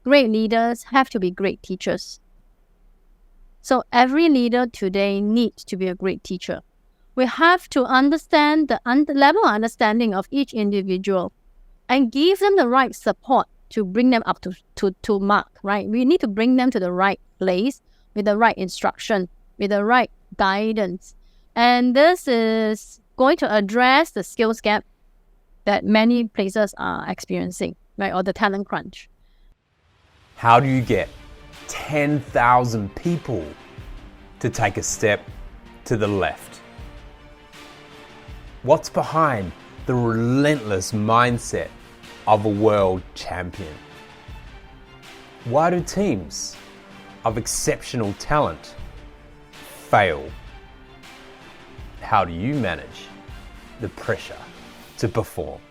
great leaders have to be great teachers. So every leader today needs to be a great teacher. We have to understand the level of understanding of each individual and give them the right support to bring them up to mark, right? We need to bring them to the right place with the right instruction, with the right guidance. And this is going to address the skills gap that many places are experiencing, right? Or the talent crunch. How do you get 10,000 people to take a step to the left? What's behind the relentless mindset of a world champion? Why do teams of exceptional talent fail? How do you manage the pressure to perform?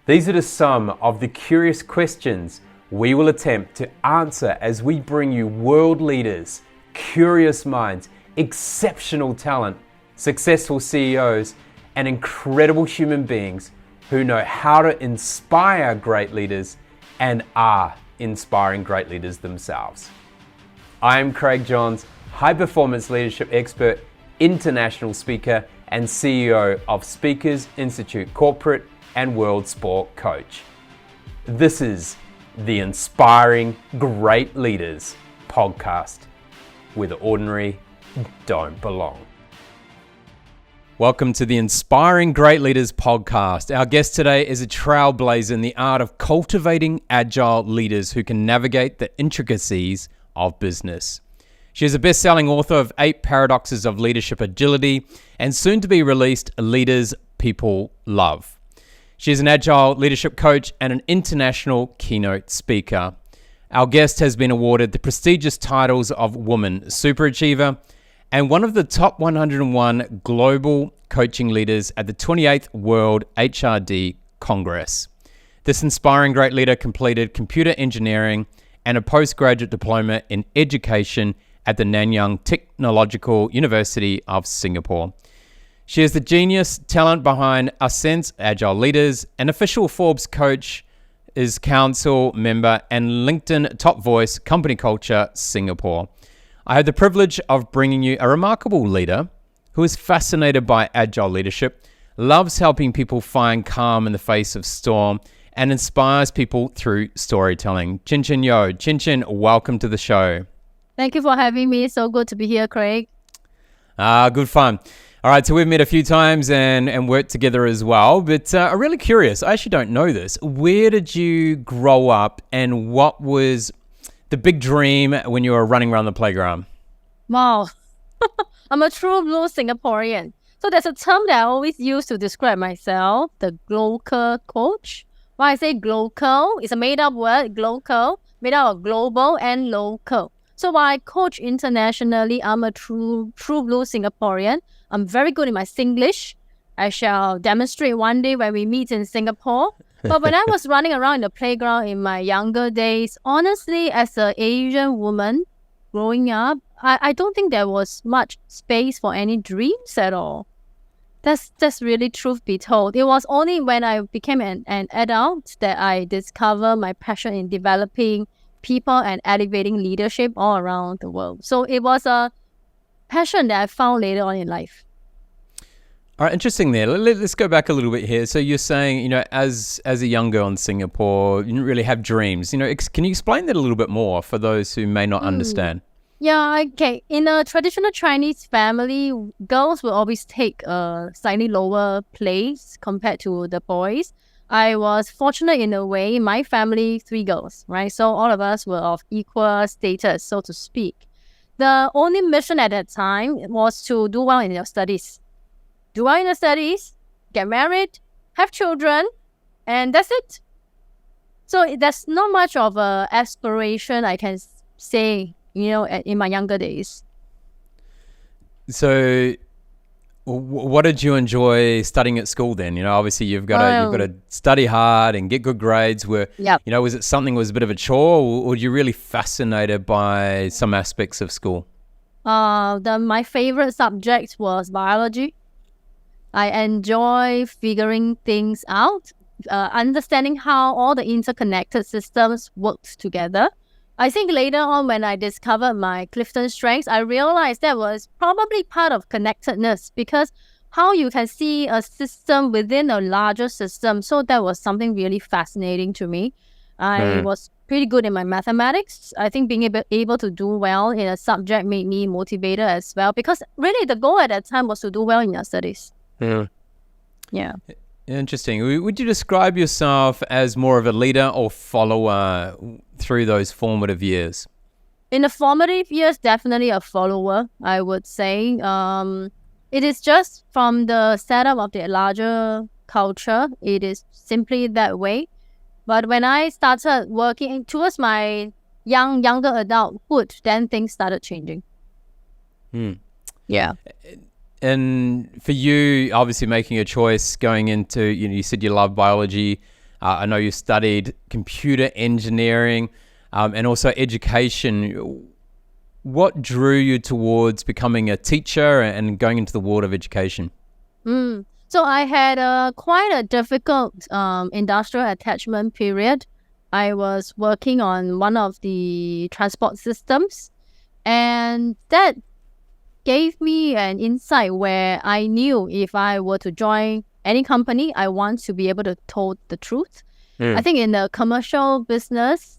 These are just some of the curious questions we will attempt to answer as we bring you world leaders, curious minds, exceptional talent, successful CEOs, and incredible human beings who know how to inspire great leaders and are inspiring great leaders themselves. I am Craig Johns, high performance leadership expert, international speaker, and CEO of Speakers Institute Corporate and World Sport Coach. This is the Inspiring Great Leaders podcast, where the ordinary don't belong. Welcome to the Inspiring Great Leaders podcast. Our guest today is a trailblazer in the art of cultivating agile leaders who can navigate the intricacies of business. She is a best-selling author of 8 Paradoxes of Leadership Agility and soon to be released Leaders People Love. She is an agile leadership coach and an international keynote speaker. Our guest has been awarded the prestigious titles of Woman Superachiever and one of the top 101 global coaching leaders at the 28th World HRD Congress. This inspiring great leader completed computer engineering and a postgraduate diploma in education at the Nanyang Technological University of Singapore. She is the genius talent behind Ascent's Agile Leaders, an official Forbes Coach, is council member, and LinkedIn Top Voice Company Culture Singapore. I had the privilege of bringing you a remarkable leader who is fascinated by agile leadership, loves helping people find calm in the face of storm, and inspires people through storytelling. Chuen Chuen Yeo. Chuen Chuen, welcome to the show. Thank you for having me. So good to be here, Craig. Good fun. All right, so we've met a few times and worked together as well, but I'm really curious. I actually don't know this. Where did you grow up and what was the big dream when you were running around the playground? Wow. I'm a true blue Singaporean. So there's a term that I always use to describe myself, the global coach. Why I say global, it's a made-up word, global, made out of global and local. So while I coach internationally, I'm a true blue Singaporean. I'm very good in my Singlish. I shall demonstrate one day when we meet in Singapore. But when I was running around in the playground in my younger days, honestly, as an Asian woman growing up, I don't think there was much space for any dreams at all. That's really truth be told. It was only when I became an adult that I discovered my passion in developing people and elevating leadership all around the world. So it was a passion that I found later on in life. All right, interesting there. Let's go back a little bit here. So you're saying, as a young girl in Singapore, you didn't really have dreams. Can you explain that a little bit more for those who may not understand? Yeah, okay. In a traditional Chinese family, girls will always take a slightly lower place compared to the boys. I was fortunate in a way. My family, 3 girls, right? So all of us were of equal status, so to speak. The only mission at that time was to do well in your studies. Do well in your studies, get married, have children, and that's it. So there's not much of an aspiration, I can say, in my younger days. So what did you enjoy studying at school then? Obviously you've got to study hard and get good grades. Was it something that was a bit of a chore, or were you really fascinated by some aspects of school? My favorite subject was biology. I enjoy figuring things out, understanding how all the interconnected systems worked together. I think later on when I discovered my Clifton strengths, I realized that was probably part of connectedness, because how you can see a system within a larger system. So that was something really fascinating to me. I was pretty good in my mathematics. I think being able to do well in a subject made me motivated as well, because really the goal at that time was to do well in your studies. Yeah. Interesting. Would you describe yourself as more of a leader or follower through those formative years? In the formative years, definitely a follower, I would say. It is just from the setup of the larger culture. It is simply that way. But when I started working towards my younger adulthood, then things started changing. Yeah. And for you, obviously making a choice going into, you said you love biology. I know you studied computer engineering and also education. What drew you towards becoming a teacher and going into the world of education? So I had quite a difficult industrial attachment period. I was working on one of the transport systems, and that gave me an insight where I knew if I were to join any company, I want to be able to tell the truth. I think in the commercial business,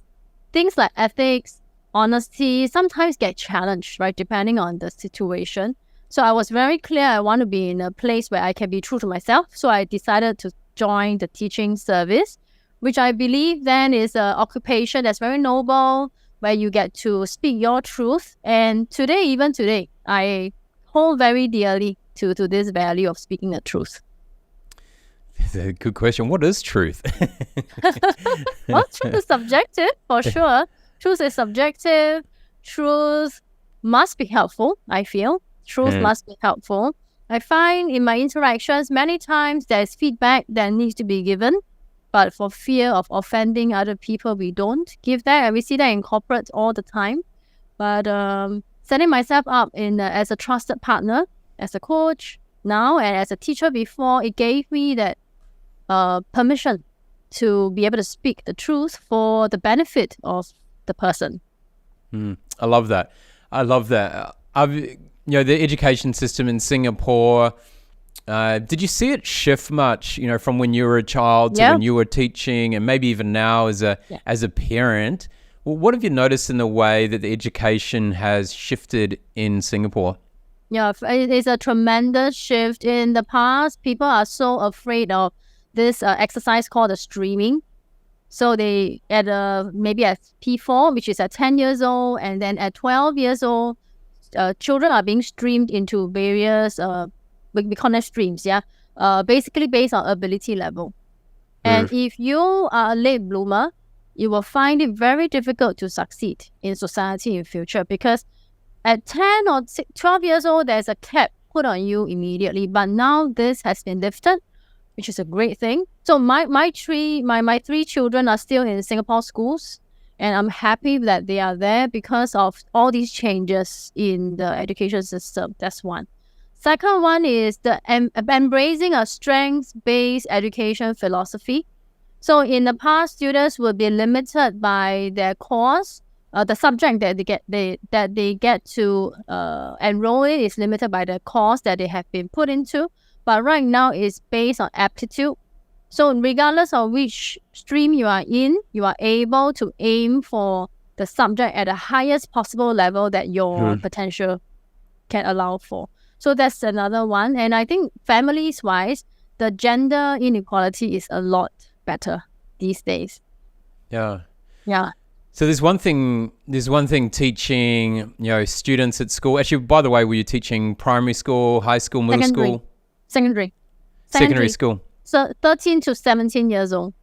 things like ethics, honesty sometimes get challenged, right? Depending on the situation. So I was very clear I want to be in a place where I can be true to myself. So I decided to join the teaching service, which I believe then is an occupation that's very noble, where you get to speak your truth. And even today, I hold very dearly to this value of speaking the truth. That's a good question. What is truth? Well, truth is subjective, for sure. Truth is subjective. Truth must be helpful, I feel. Truth must be helpful. I find in my interactions, many times there's feedback that needs to be given, but for fear of offending other people, we don't give that. And we see that in corporate all the time. But setting myself up as a trusted partner, as a coach now, and as a teacher before, it gave me that permission to be able to speak the truth for the benefit of the person. I love that. The education system in Singapore, did you see it shift much, from when you were a child to when you were teaching, and maybe even now as a parent? Well, what have you noticed in the way that the education has shifted in Singapore? Yeah, it is a tremendous shift. In the past, people are so afraid of this exercise called the streaming. So they maybe at P4, which is at 10 years old, and then at 12 years old, children are being streamed into various, we call them streams, basically based on ability level. And if you are a late bloomer, you will find it very difficult to succeed in society in future, because at 10 or 12 years old, there's a cap put on you immediately. But now this has been lifted, which is a great thing. So my three children are still in Singapore schools, and I'm happy that they are there because of all these changes in the education system. That's one. Second one is the embracing a strengths-based education philosophy. So in the past, students will be limited by their course. The subject that they get to enroll in is limited by the course that they have been put into. But right now, it's based on aptitude. So regardless of which stream you are in, you are able to aim for the subject at the highest possible level that your potential can allow for. So that's another one. And I think families-wise, the gender inequality is a lot better these days. Yeah. Yeah. So there's one thing teaching, students at school. Actually, by the way, were you teaching primary school, high school, middle school? Secondary school. So 13 to 17 years old.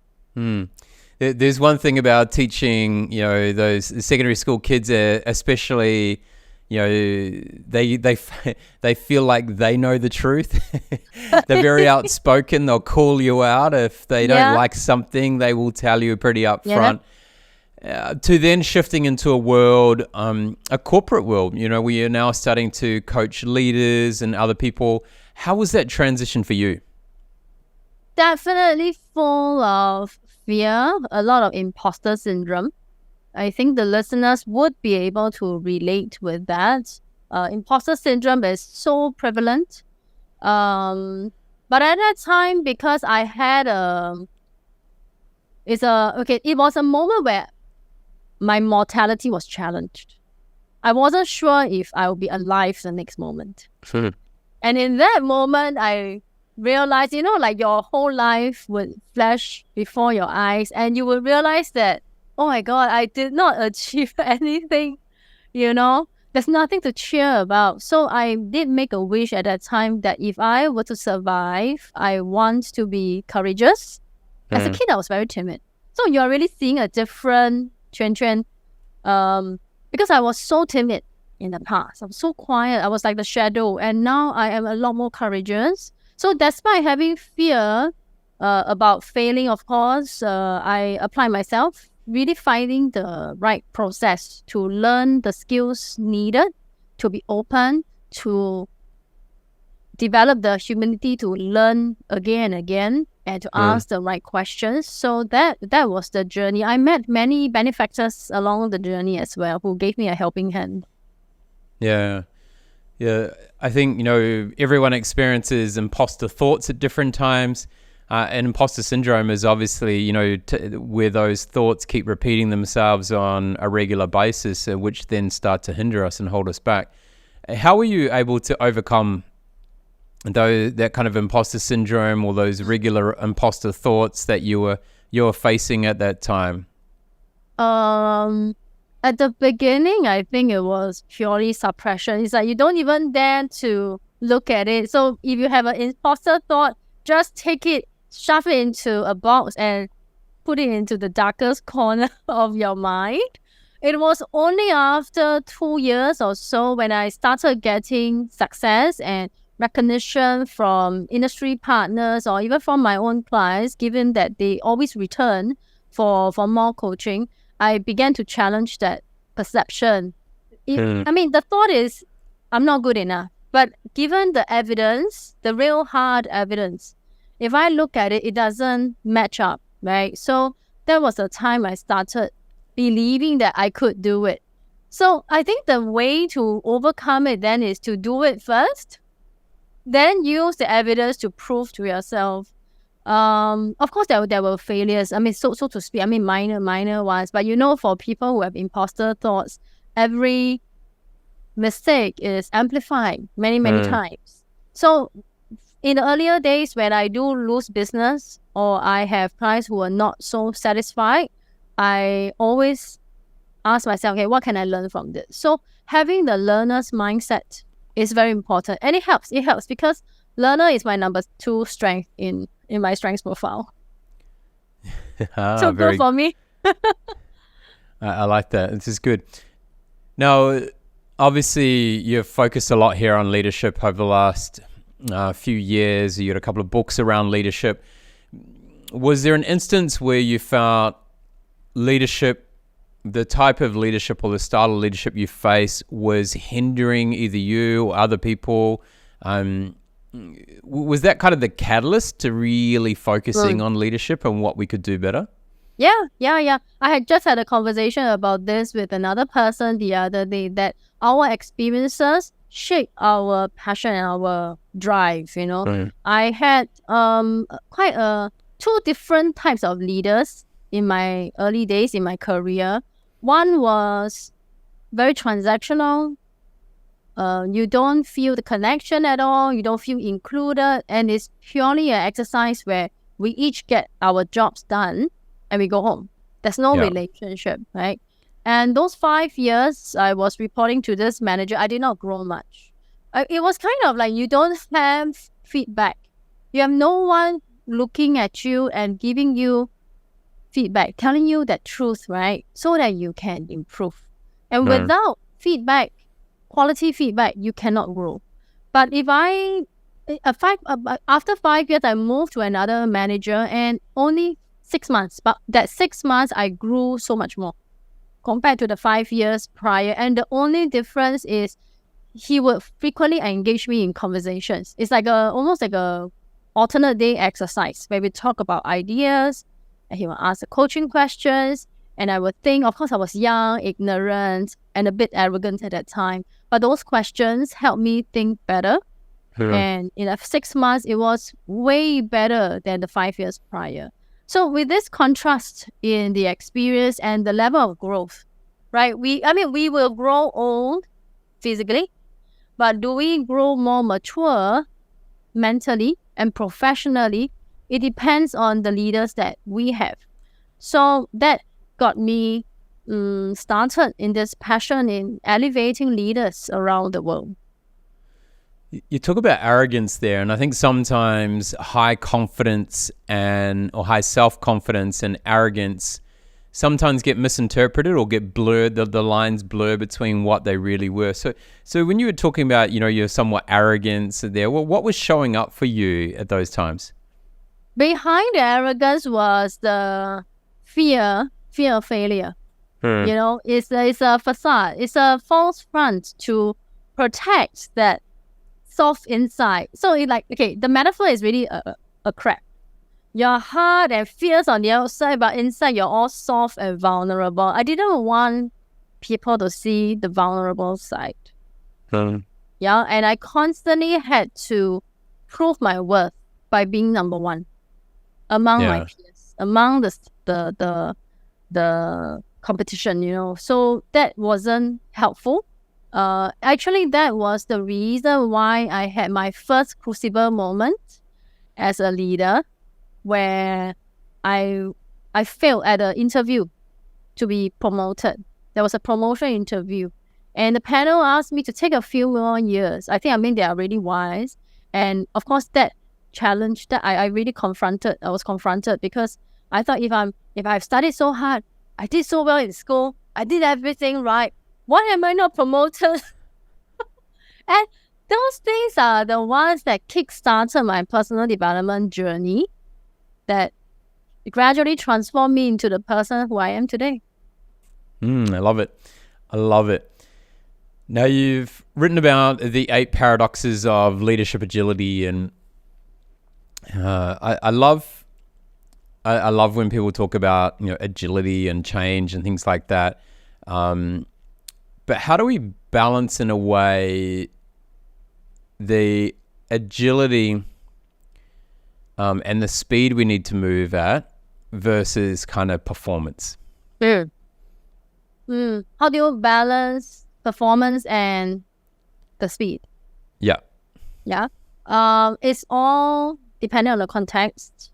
There's one thing about teaching, those secondary school kids, especially, they feel like they know the truth. They're very outspoken. They'll call you out if they don't like something. They will tell you pretty upfront. To then shifting into a world, a corporate world, we are now starting to coach leaders and other people. How was that transition for you? definitely full of fear, a lot of imposter syndrome. I think the listeners would be able to relate with that. Imposter syndrome is so prevalent. But at that time, because I had it was a moment where my mortality was challenged. I wasn't sure if I would be alive the next moment. And in that moment, I realized, like your whole life would flash before your eyes, and you will realize that, oh my God, I did not achieve anything, there's nothing to cheer about. So I did make a wish at that time that if I were to survive, I want to be courageous. As a kid, I was very timid. So you're really seeing a different Chuen Chuen, because I was so timid in the past. I was so quiet. I was like the shadow. And now I am a lot more courageous. So despite having fear about failing, of course, I apply myself, really finding the right process to learn the skills needed, to be open, to develop the humility to learn again and again, and to ask the right questions. So that was the journey. I met many benefactors along the journey as well who gave me a helping hand. Yeah. I think, everyone experiences imposter thoughts at different times. And imposter syndrome is obviously, where those thoughts keep repeating themselves on a regular basis, which then start to hinder us and hold us back. How were you able to overcome that kind of imposter syndrome or those regular imposter thoughts that you were facing at that time? At the beginning, I think it was purely suppression. It's like you don't even dare to look at it. So if you have an imposter thought, just take it, shove it into a box and put it into the darkest corner of your mind. It was only after 2 years or so when I started getting success and recognition from industry partners or even from my own clients, given that they always return for more coaching, I began to challenge that perception. The thought is, I'm not good enough. But given the evidence, the real hard evidence, if I look at it, it doesn't match up, right? So that was the time I started believing that I could do it. So I think the way to overcome it then is to do it first, then use the evidence to prove to yourself. Of course, there were failures. So to speak, minor ones. But for people who have imposter thoughts, every mistake is amplified many times. So in the earlier days when I do lose business or I have clients who are not so satisfied, I always ask myself, okay, what can I learn from this? So having the learner's mindset is very important, and it helps because learner is my number 2 strength in my strengths profile. So good for me. I like that. This is good. Now, obviously, you've focused a lot here on leadership over the last few years. You got a couple of books around leadership. Was there an instance where you felt leadership, the type of leadership or the style of leadership you face, was hindering either you or other people? Was that kind of the catalyst to really focusing on leadership and what we could do better? Yeah. I had just had a conversation about this with another person the other day, that our experiences shape our passion and our drive, I had quite 2 different types of leaders in my early days in my career. One was very transactional. You don't feel the connection at all. You don't feel included. And it's purely an exercise where we each get our jobs done and we go home. There's no relationship, right? And those 5 years I was reporting to this manager, I did not grow much. It was kind of like you don't have feedback. You have no one looking at you and giving you feedback, telling you the truth, right? So that you can improve. And without feedback, quality feedback, you cannot grow. But if after 5 years, I moved to another manager, and only 6 months, but that 6 months, I grew so much more compared to the 5 years prior. And the only difference is he would frequently engage me in conversations. It's like almost like a alternate day exercise where we talk about ideas, and he will ask the coaching questions, and I would think, of course, I was young, ignorant, and a bit arrogant at that time. But those questions helped me think better. And in 6 months, it was way better than the 5 years prior. So with this contrast in the experience and the level of growth, right? We will grow old physically, but do we grow more mature mentally and professionally? It depends on the leaders that we have. So that got me started in this passion in elevating leaders around the world. You talk about arrogance there, and I think sometimes high confidence or high self-confidence and arrogance sometimes get misinterpreted or get blurred, the lines blur between what they really were. So when you were talking about, your somewhat arrogance there, what was showing up for you at those times? Behind the arrogance was the fear of failure. It's a facade. It's a false front to protect that soft inside. So the metaphor is really a crab. You're hard and fierce on the outside, but inside you're all soft and vulnerable. I didn't want people to see the vulnerable side. Yeah, and I constantly had to prove my worth by being number one among my peers, among the competition. So that wasn't helpful. Actually, that was the reason why I had my first crucible moment as a leader, where I failed at an interview to be promoted. There was a promotion interview, and the panel asked me to take a few more years. I think they are really wise, and of course that challenge that I really confronted. I was confronted because I thought if I've studied so hard, I did so well in school, I did everything right, why am I not promoted? And those things are the ones that kickstarted my personal development journey that gradually transformed me into the person who I am today. I love it. Now, you've written about the 8 paradoxes of leadership agility, and I love when people talk about agility and change and things like that. But how do we balance in a way the agility and the speed we need to move at versus kind of performance? How do you balance performance and the speed? Yeah. It's all depending on the context,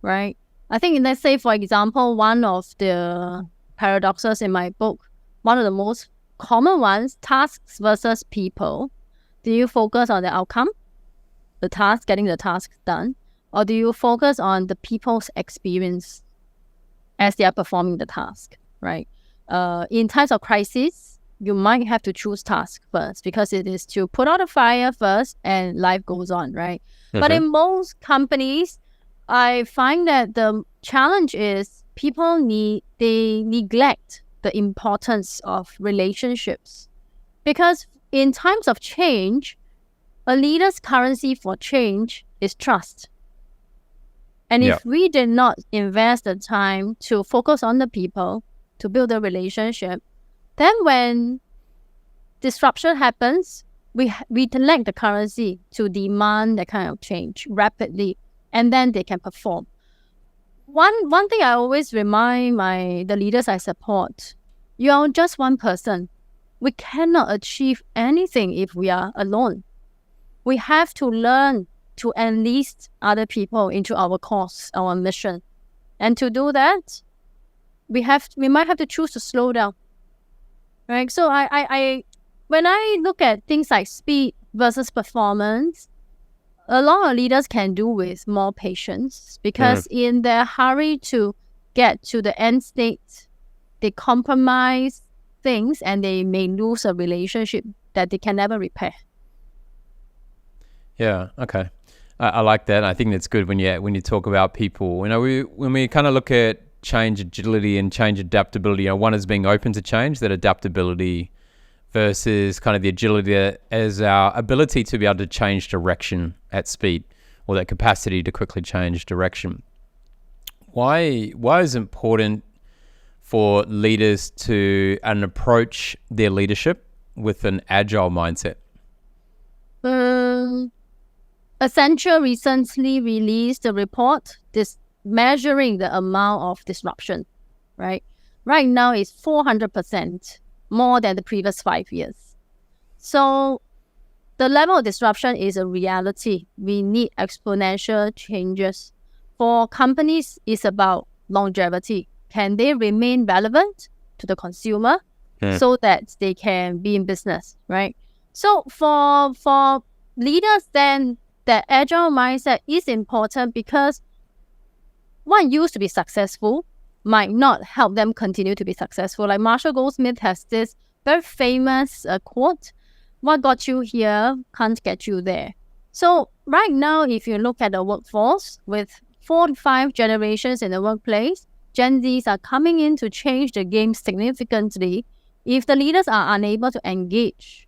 right? I think, let's say, for example, one of the paradoxes in my book, one of the most common ones, tasks versus people. Do you focus on the outcome, the task, getting the task done, or do you focus on the people's experience as they are performing the task, right? In times of crisis, you might have to choose task first because it is to put out a fire first and life goes on, right? But in most companies, I find that the challenge is they neglect the importance of relationships, because in times of change, a leader's currency for change is trust. And if we did not invest the time to focus on the people, to build a relationship, then when disruption happens, we lack the currency to demand that kind of change rapidly, and then they can perform. One thing I always remind the leaders I support, you are just one person. We cannot achieve anything if we are alone. We have to learn to enlist other people into our cause, our mission. And to do that, we might have to choose to slow down. Right? So I when I look at things like speed versus performance, a lot of leaders can do with more patience, because in their hurry to get to the end state, they compromise things and they may lose a relationship that they can never repair. Yeah, okay. I like that. I think that's good when you talk about people. When we kind of look at change agility and change adaptability, one is being open to change, that adaptability, versus kind of the agility as our ability to be able to change direction at speed, or that capacity to quickly change direction. Why is it important for leaders to approach their leadership with an agile mindset? Accenture recently released a report measuring the amount of disruption, right? Right now it's 400% more than the previous 5 years. So the level of disruption is a reality. We need exponential changes. For companies, it's about longevity. Can they remain relevant to the consumer so that they can be in business, right? So for leaders, then the agile mindset is important because what used to be successful might not help them continue to be successful. Like Marshall Goldsmith has this very famous quote, "What got you here can't get you there." So right now, if you look at the workforce with 4 to 5 generations in the workplace, Gen Zs are coming in to change the game significantly. If the leaders are unable to engage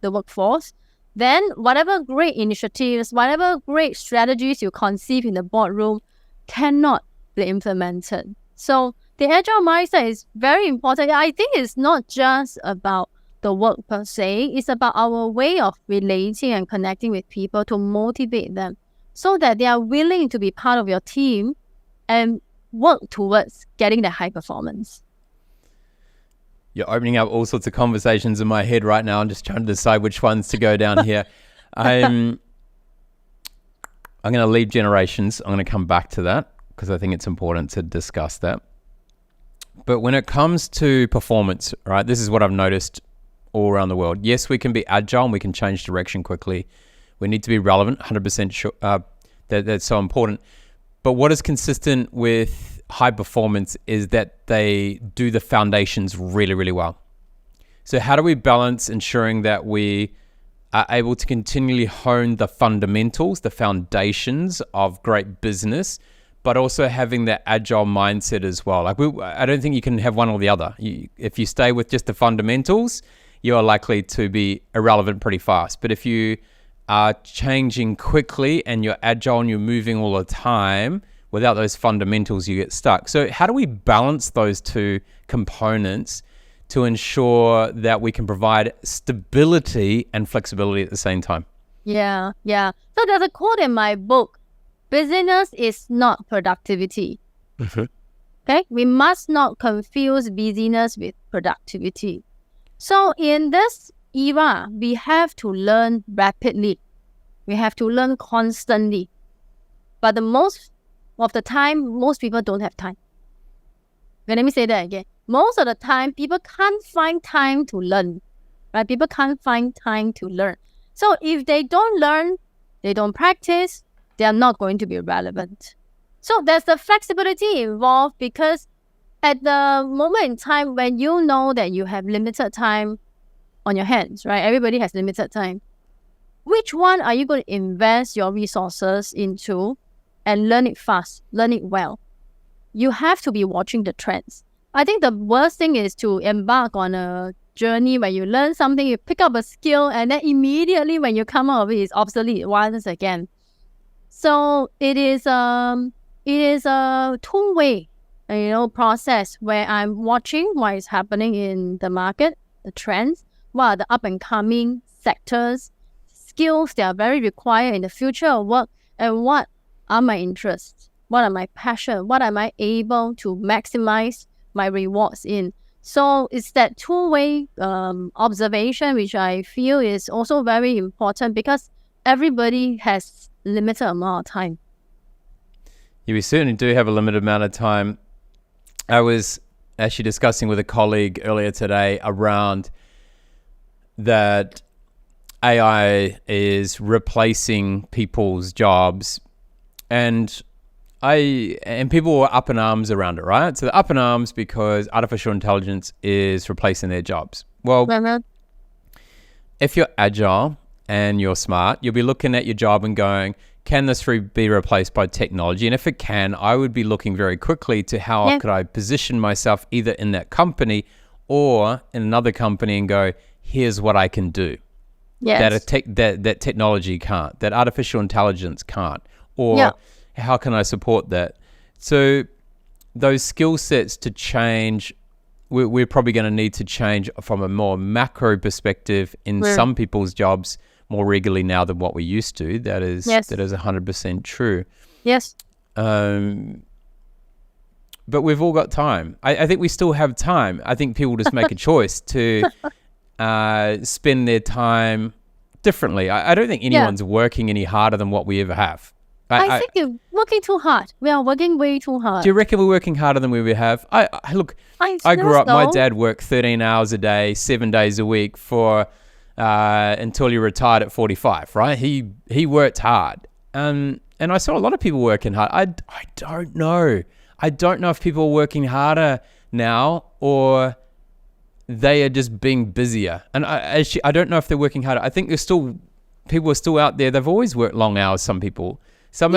the workforce, then whatever great initiatives, whatever great strategies you conceive in the boardroom cannot be implemented. So the agile mindset is very important. I think it's not just about the work per se, it's about our way of relating and connecting with people to motivate them so that they are willing to be part of your team and work towards getting the high performance. You're opening up all sorts of conversations in my head right now. I'm just trying to decide which ones to go down here. I'm going to leave generations. I'm going to come back to that because I think it's important to discuss that. But when it comes to performance, right, this is what I've noticed all around the world. Yes, we can be agile and we can change direction quickly. We need to be relevant, 100% sure. That's so important. But what is consistent with high performance is that they do the foundations really, really well. So how do we balance ensuring that we are able to continually hone the fundamentals, the foundations of great business, but also having that agile mindset as well? Like I don't think you can have one or the other. If you stay with just the fundamentals, you are likely to be irrelevant pretty fast. But if you are changing quickly and you're agile and you're moving all the time, without those fundamentals, you get stuck. So how do we balance those two components to ensure that we can provide stability and flexibility at the same time? Yeah. So there's a quote in my book, "Busyness is not productivity." Okay? We must not confuse busyness with productivity. So in this era, we have to learn rapidly. We have to learn constantly. But the most of the time, most people don't have time. Okay, let me say that again. Most of the time, people can't find time to learn. Right? People can't find time to learn. So if they don't learn, they don't practice, they are not going to be relevant. So there's the flexibility involved because at the moment in time when you know that you have limited time on your hands, right? Everybody has limited time. Which one are you going to invest your resources into and learn it fast, learn it well? You have to be watching the trends. I think the worst thing is to embark on a journey where you learn something, you pick up a skill, and then immediately when you come out of it, it's obsolete once again. So it is a two-way, process where I'm watching what is happening in the market, the trends, what are the up-and-coming sectors, skills that are very required in the future of work, and what are my interests, what are my passions, what am I able to maximize my rewards in. So it's that two-way observation, which I feel is also very important because everybody has limited amount of time. Yeah, we certainly do have a limited amount of time. I was actually discussing with a colleague earlier today around that AI is replacing people's jobs, and people were up in arms around it, right? So they're up in arms because artificial intelligence is replacing their jobs. Well, if you're agile and you're smart, you'll be looking at your job and going, can this be replaced by technology? And if it can, I would be looking very quickly to how could I position myself either in that company or in another company and go, here's what I can do. Yes. that technology can't, that artificial intelligence can't, or Yeah. how can I support that? So those skill sets to change, we're probably going to need to change from a more macro perspective in We're, some people's jobs more regularly now than what we used to. That is yes. 100% true. Yes. But we've all got time. I think we still have time. I think people just make a choice to spend their time differently. I don't think anyone's working any harder than what we ever have. I think you're working too hard. We are working way too hard. Do you reckon we're working harder than we ever have? Look, I grew up, my dad worked 13 hours a day, 7 days a week for until he retired at 45, right? He worked hard. And I saw a lot of people working hard. I don't know. I don't know if people are working harder now or they are just being busier. And I don't know if they're working harder. I think people are still out there. They've always worked long hours, some people. Some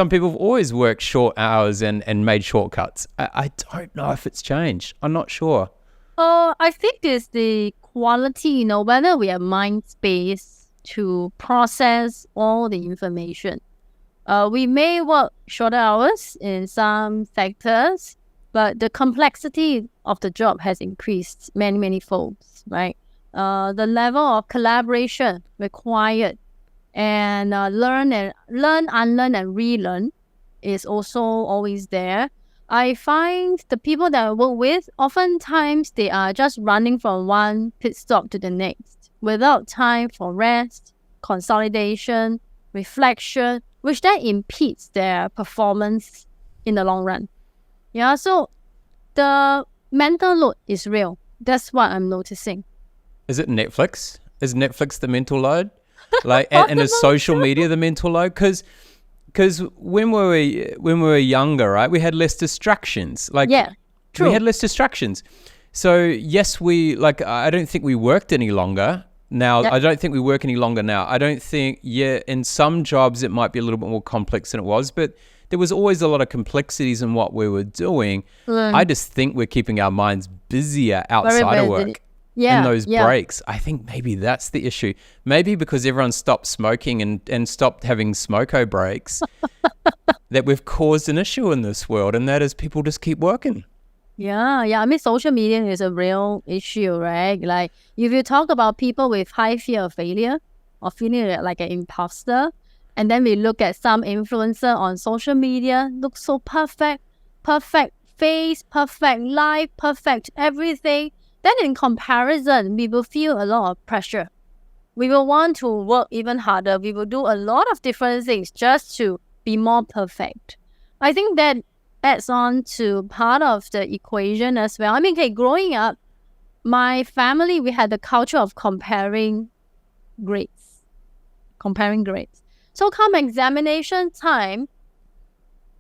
people have always worked short hours and made shortcuts. I don't know if it's changed. I'm not sure. I think it's the quality, whether we have mind space to process all the information. We may work shorter hours in some sectors, but the complexity of the job has increased many, many folds, right? The level of collaboration required and learn, unlearn, and relearn is also always there. I find the people that I work with, oftentimes they are just running from one pit stop to the next without time for rest, consolidation, reflection, which then impedes their performance in the long run. Yeah, so the mental load is real. That's what I'm noticing. Is it Netflix? Is Netflix the mental load? And is social media the mental load? Because when we were younger, right, we had less distractions. True. We had less distractions. So yes, I don't think we worked any longer. Now, I don't think we work any longer now. I don't think, in some jobs it might be a little bit more complex than it was, but there was always a lot of complexities in what we were doing. I just think we're keeping our minds busier outside of work. In those breaks. I think maybe that's the issue. Maybe because everyone stopped smoking and stopped having smoko breaks, that we've caused an issue in this world, and that is people just keep working. Yeah. I mean, social media is a real issue, right? Like, if you talk about people with high fear of failure or feeling like an imposter, and then we look at some influencer on social media, look so perfect face, perfect life, perfect everything. Then in comparison, we will feel a lot of pressure. We will want to work even harder. We will do a lot of different things just to be more perfect. I think that adds on to part of the equation as well. I mean, growing up, my family, we had the culture of comparing grades. So come examination time,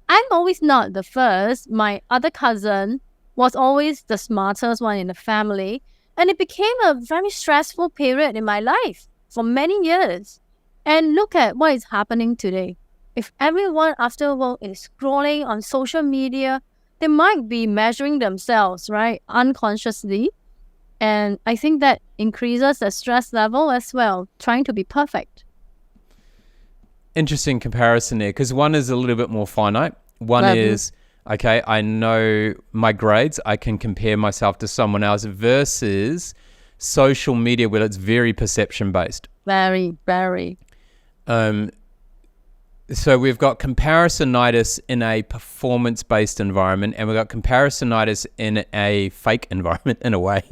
I'm always not the first. My other cousin was always the smartest one in the family. And it became a very stressful period in my life for many years. And look at what is happening today. If everyone after work is scrolling on social media, they might be measuring themselves, right, unconsciously. And I think that increases the stress level as well, trying to be perfect. Interesting comparison there, because one is a little bit more finite. One is, okay, I know my grades, I can compare myself to someone else, versus social media where it's very perception based. Very, very. So we've got comparisonitis in a performance-based environment, and we've got comparisonitis in a fake environment in a way,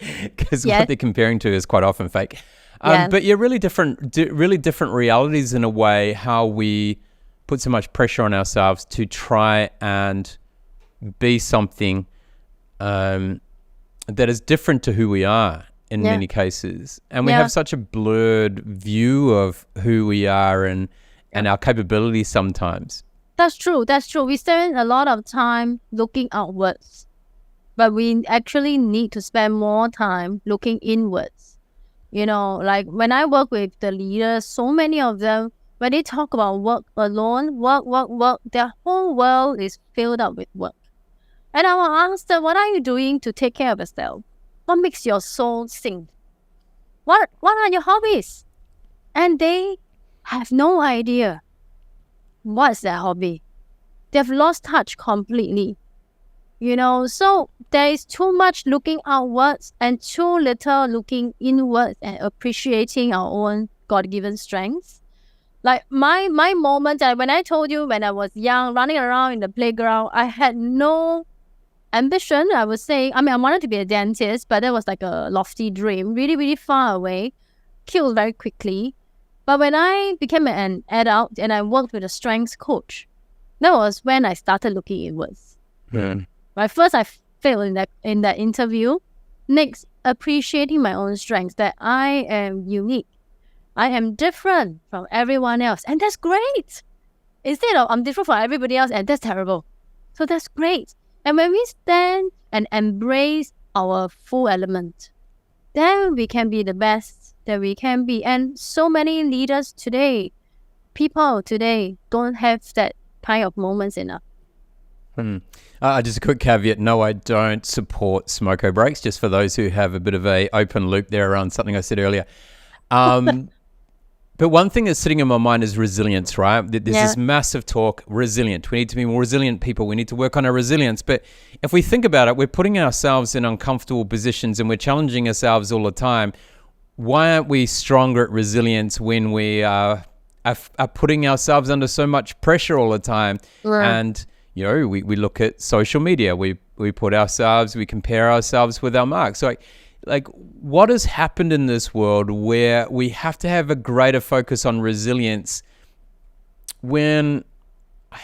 because what they're comparing to is quite often fake. But really different realities in a way, how we put so much pressure on ourselves to try and be something that is different to who we are in many cases. And we have such a blurred view of who we are and our capabilities sometimes. That's true. We spend a lot of time looking outwards, but we actually need to spend more time looking inwards. Like when I work with the leaders, so many of them, when they talk about work alone, work, their whole world is filled up with work. And I will ask them, what are you doing to take care of yourself? What makes your soul sing? what are your hobbies? And they have no idea what's their hobby. They've lost touch completely. So there is too much looking outwards and too little looking inwards and appreciating our own God-given strengths. Like my moment, when I told you when I was young, running around in the playground, I had no ambition, I would say. I wanted to be a dentist, but that was like a lofty dream, really, really far away, killed very quickly. But when I became an adult and I worked with a strengths coach, that was when I started looking inwards. Right, first I failed in that interview. Next, appreciating my own strengths, that I am unique. I am different from everyone else. And that's great. Instead of I'm different from everybody else and that's terrible. So that's great. And when we stand and embrace our full element, then we can be the best that we can be. And so many leaders today, people today, don't have that kind of moments enough. Just a quick caveat. No, I don't support smoko breaks, just for those who have a bit of a open loop there around something I said earlier. But one thing that's sitting in my mind is resilience, right? There's this massive talk, resilient. We need to be more resilient people. We need to work on our resilience. But if we think about it, we're putting ourselves in uncomfortable positions and we're challenging ourselves all the time. Why aren't we stronger at resilience when we are putting ourselves under so much pressure all the time? Right. And we look at social media. We compare ourselves with our marks. So like what has happened in this world where we have to have a greater focus on resilience when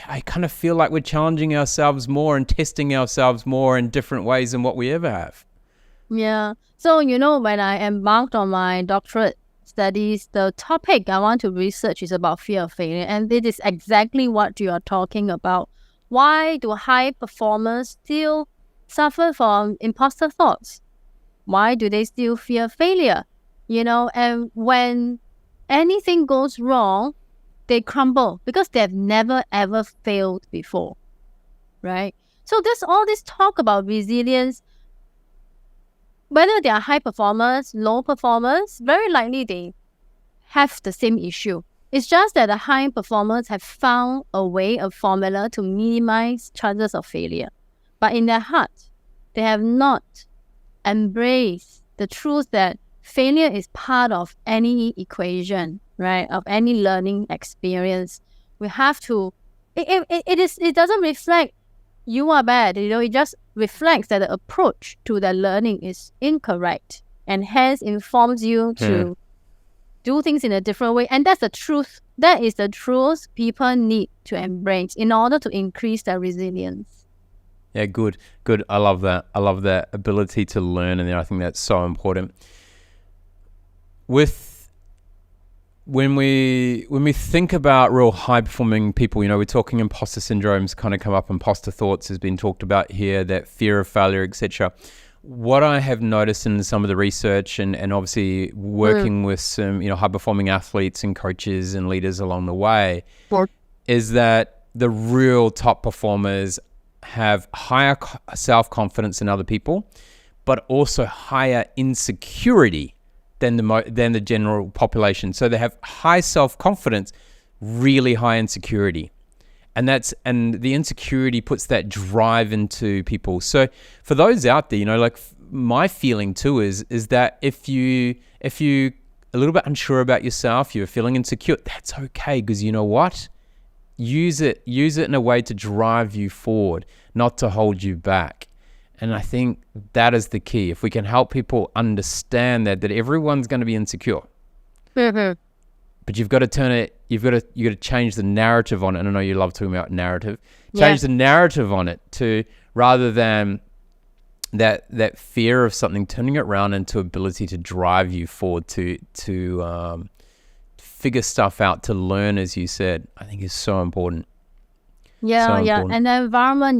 I kind of feel like we're challenging ourselves more and testing ourselves more in different ways than what we ever have? Yeah. So, when I embarked on my doctorate studies, the topic I want to research is about fear of failure. And this is exactly what you are talking about. Why do high performers still suffer from imposter thoughts? Why do they still fear failure? And when anything goes wrong, they crumble because they've never ever failed before, right? So there's all this talk about resilience. Whether they are high performers, low performers, very likely they have the same issue. It's just that the high performers have found a formula to minimize chances of failure. But in their heart, they have not embraced the truth that failure is part of any equation, right? Of any learning experience. We have to, it doesn't reflect you are bad, it just reflects that the approach to the learning is incorrect and hence informs you to do things in a different way. And that's the truth. That is the truth people need to embrace in order to increase their resilience. Yeah, good. I love that. I love that ability to learn, and I think that's so important. When we think about real high performing people, we're talking imposter syndromes kind of come up, imposter thoughts has been talked about here, that fear of failure, etc. What I have noticed in some of the research and obviously working with some high performing athletes and coaches and leaders along the way is that the real top performers have higher self-confidence in other people, but also higher insecurity than the general population. So they have high self-confidence, really high insecurity. And the insecurity puts that drive into people. So for those out there, like my feeling too is that if you a little bit unsure about yourself, you're feeling insecure, that's okay, because you know what? Use it in a way to drive you forward, not to hold you back. And I think that is the key. If we can help people understand that everyone's going to be insecure. Mm-hmm. But you've got to turn it, you've got to change the narrative on it. And I know you love talking about narrative. Change the narrative on it to, rather than that fear of something, turning it around into ability to drive you forward to figure stuff out, to learn, as you said, I think is so important. Yeah. And the environment,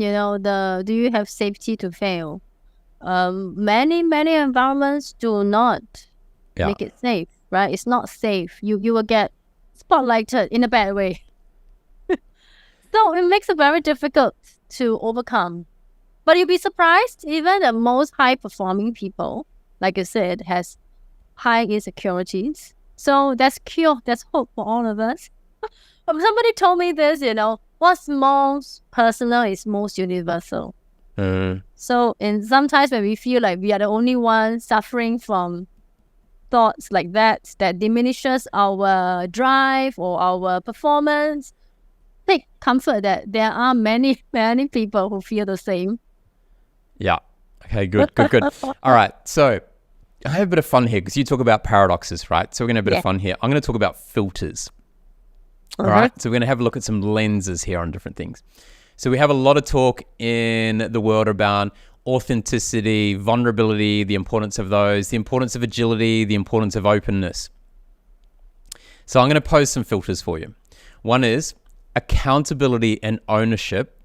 do you have safety to fail? Many environments do not make it safe, right? It's not safe. You will get spotlighted in a bad way. So it makes it very difficult to overcome. But you'll be surprised, even the most high performing people, like you said, has high insecurities. So that's cure, that's hope for all of us. Somebody told me this, what's most personal is most universal. So sometimes when we feel like we are the only one suffering from thoughts like that diminishes our drive or our performance, take comfort that there are many, many people who feel the same. Yeah. Okay, good. All right. So I have a bit of fun here because you talk about paradoxes, right? So we're going to have a bit of fun here. I'm going to talk about filters. All right. So we're going to have a look at some lenses here on different things. So we have a lot of talk in the world about authenticity, vulnerability, the importance of those, the importance of agility, the importance of openness. So I'm going to pose some filters for you. One is accountability and ownership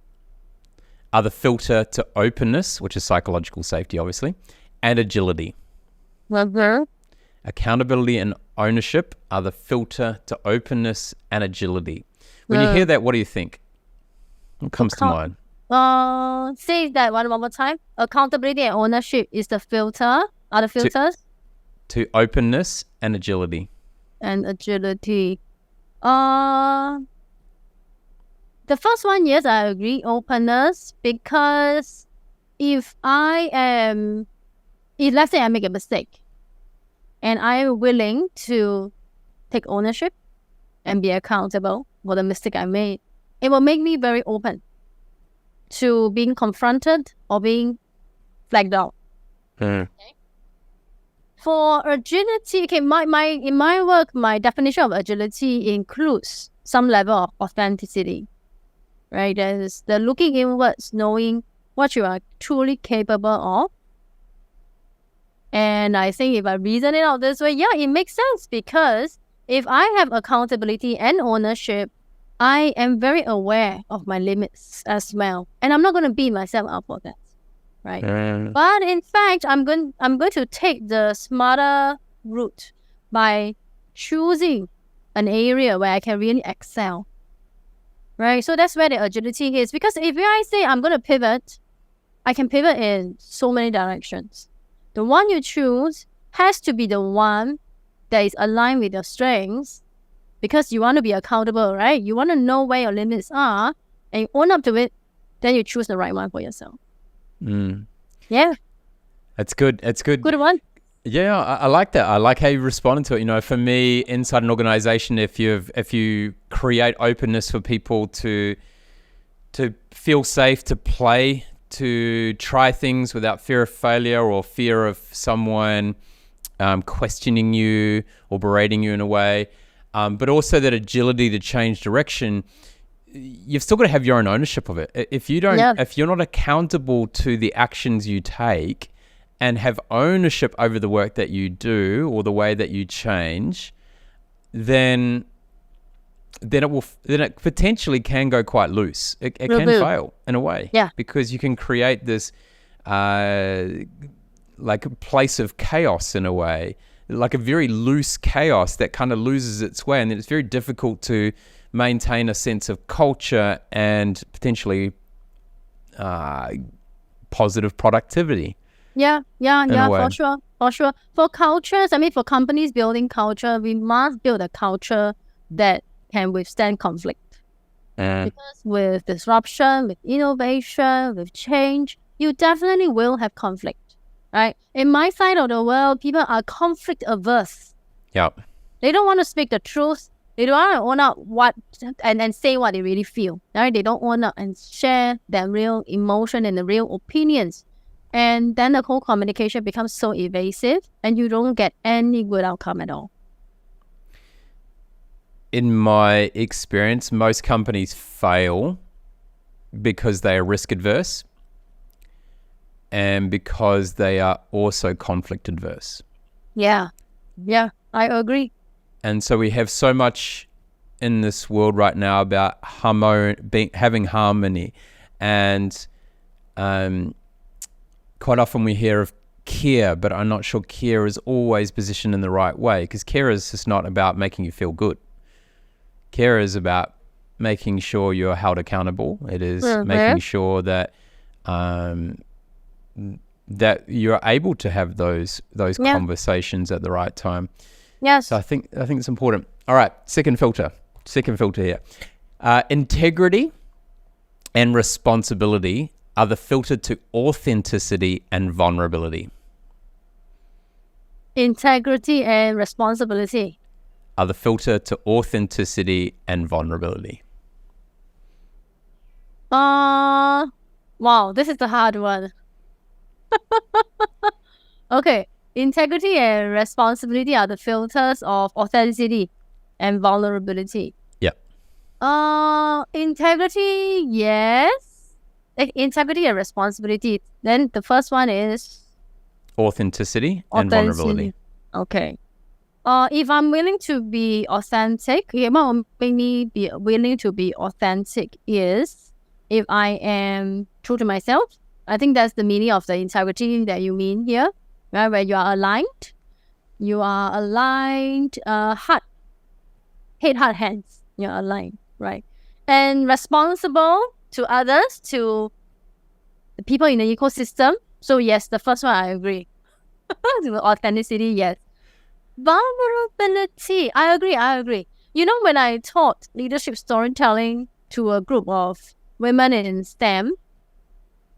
are the filter to openness, which is psychological safety, obviously, and agility. Accountability and ownership are the filter to openness and agility. When you hear that, what do you think? What comes to mind? Say that one more time. Accountability and ownership is the filter. Are the filters? To openness and agility. And agility. The first one, yes, I agree. Openness, because if let's say I make a mistake, and I am willing to take ownership and be accountable for the mistake I made, it will make me very open to being confronted or being flagged out. Okay. For agility, in my work, my definition of agility includes some level of authenticity. Right? There's the looking inwards, knowing what you are truly capable of. And I think if I reason it out this way, yeah, it makes sense, because if I have accountability and ownership, I am very aware of my limits as well. And I'm not going to beat myself up for that. Right? But in fact, I'm going to take the smarter route by choosing an area where I can really excel. Right? So that's where the agility is. Because if I say I'm going to pivot, I can pivot in so many directions. The one you choose has to be the one that is aligned with your strengths, because you want to be accountable, right? You want to know where your limits are and you own up to it, then you choose the right one for yourself. Yeah. That's good. Good one. Yeah, I like that. I like how you responded to it. For me, inside an organization, if you create openness for people to feel safe, to play, to try things without fear of failure or fear of someone questioning you or berating you in a way, but also that agility to change direction, you've still got to have your own ownership of it. If you're not accountable to the actions you take and have ownership over the work that you do or the way that you change, then it potentially can go quite loose. It can fail in a way. Yeah. Because you can create this like a place of chaos in a way, like a very loose chaos that kind of loses its way, and then it's very difficult to maintain a sense of culture and potentially positive productivity. Yeah, for sure. For cultures, for companies building culture, we must build a culture that can withstand conflict. Because with disruption, with innovation, with change, you definitely will have conflict, right? In my side of the world, people are conflict averse. Yep. They don't want to speak the truth. They don't want to own up and say what they really feel. Right? They don't own up and share their real emotion and the real opinions. And then the whole communication becomes so evasive and you don't get any good outcome at all. In my experience, most companies fail because they are risk adverse and because they are also conflict adverse. Yeah, I agree. And so we have so much in this world right now about having harmony, and quite often we hear of care, but I'm not sure care is always positioned in the right way, because care is just not about making you feel good. Care is about making sure you're held accountable. It is making sure that that you're able to have those Yeah. conversations at the right time. Yes. So I think it's important. All right, second filter here. Integrity and responsibility are the filter to authenticity and vulnerability. Integrity and responsibility. Are the filter to authenticity and vulnerability. Wow, this is the hard one. Okay, integrity and responsibility are the filters of authenticity and vulnerability. Yep. Integrity, yes. Integrity and responsibility. Then the first one is Authenticity and vulnerability. Okay. If I'm willing to be authentic, what make me be willing to be authentic is if I am true to myself. I think that's the meaning of the integrity that you mean here, right? Where you are aligned. You are aligned, head, heart, hands. You're aligned, right? And responsible to others, to the people in the ecosystem. So yes, the first one I agree. Authenticity, yes. Vulnerability, I agree. You know, when I taught leadership storytelling to a group of women in STEM,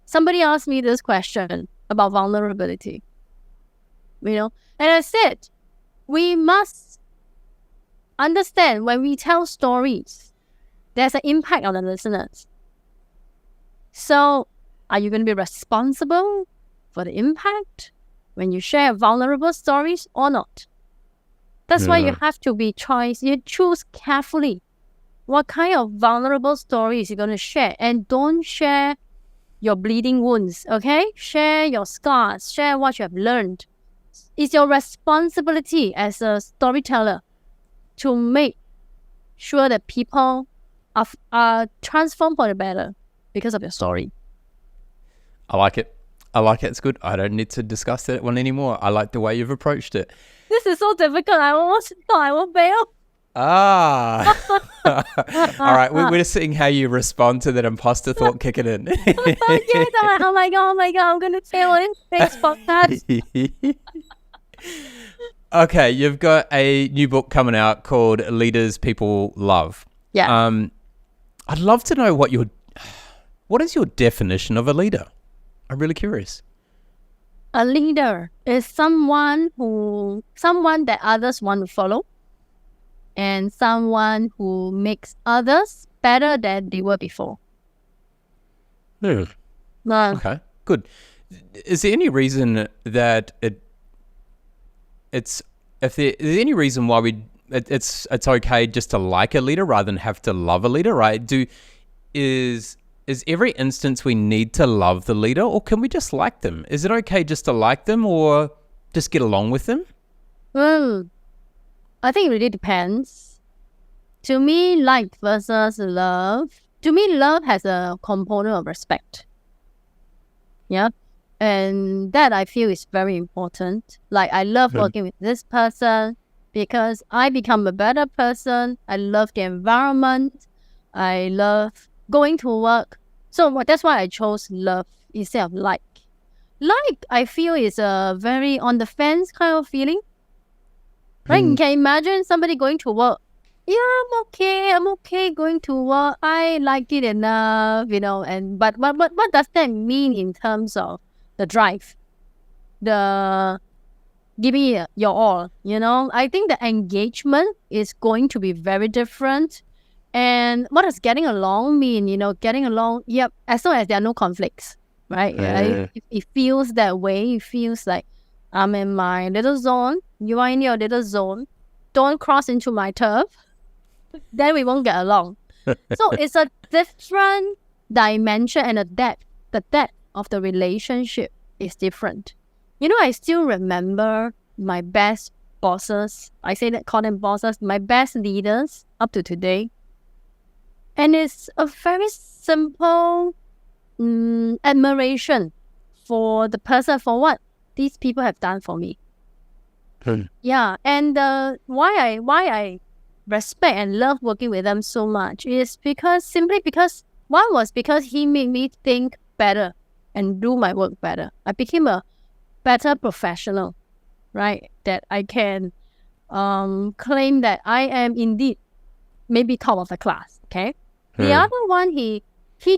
somebody asked me this question about vulnerability. You know, and I said, we must understand when we tell stories, there's an impact on the listeners. So, are you going to be responsible for the impact when you share vulnerable stories or not? That's why you have to be choice. You choose carefully what kind of vulnerable stories you're going to share. And don't share your bleeding wounds, okay? Share your scars. Share what you have learned. It's your responsibility as a storyteller to make sure that people are transformed for the better because of your story. I like it. It's good. I don't need to discuss that one anymore. I like the way you've approached it. This is so difficult. I almost thought I would fail. All right. We're just seeing how you respond to that imposter thought kicking in. Yes, oh my god, I'm going to fail in this podcast. Okay, you've got a new book coming out called Leaders People Love. Yeah. I'd love to know what is your definition of a leader? I'm really curious. A leader is someone that others want to follow, and someone who makes others better than they were before. Okay, good. Is there any reason that is there any reason why it's okay just to like a leader rather than have to love a leader, right? Is every instance we need to love the leader, or can we just like them? Is it okay just to like them or just get along with them? Well, I think it really depends. To me, like versus love. To me, love has a component of respect. Yeah. And that I feel is very important. Like, I love working with this person because I become a better person. I love the environment. I love going to work. So that's why I chose love instead of like. Like, I feel is a very on the fence kind of feeling. Right? You can imagine somebody going to work. Yeah, I'm okay going to work. I like it enough, you know. But what does that mean in terms of the drive? The giving it your all, you know? I think the engagement is going to be very different. And what does getting along mean? You know, getting along, yep, as long as there are no conflicts, right? It feels that way. It feels like I'm in my little zone. You are in your little zone. Don't cross into my turf. Then we won't get along. So it's a different dimension and the depth of the relationship is different. You know, I still remember my best bosses. I say that, call them bosses, my best leaders up to today. And it's a very simple admiration for the person, for what these people have done for me. Yeah, and why I respect and love working with them so much is simply because one was because he made me think better. and do my work better. I became a better professional, right? That I can claim that I am indeed maybe top of the class. Okay. The other one, he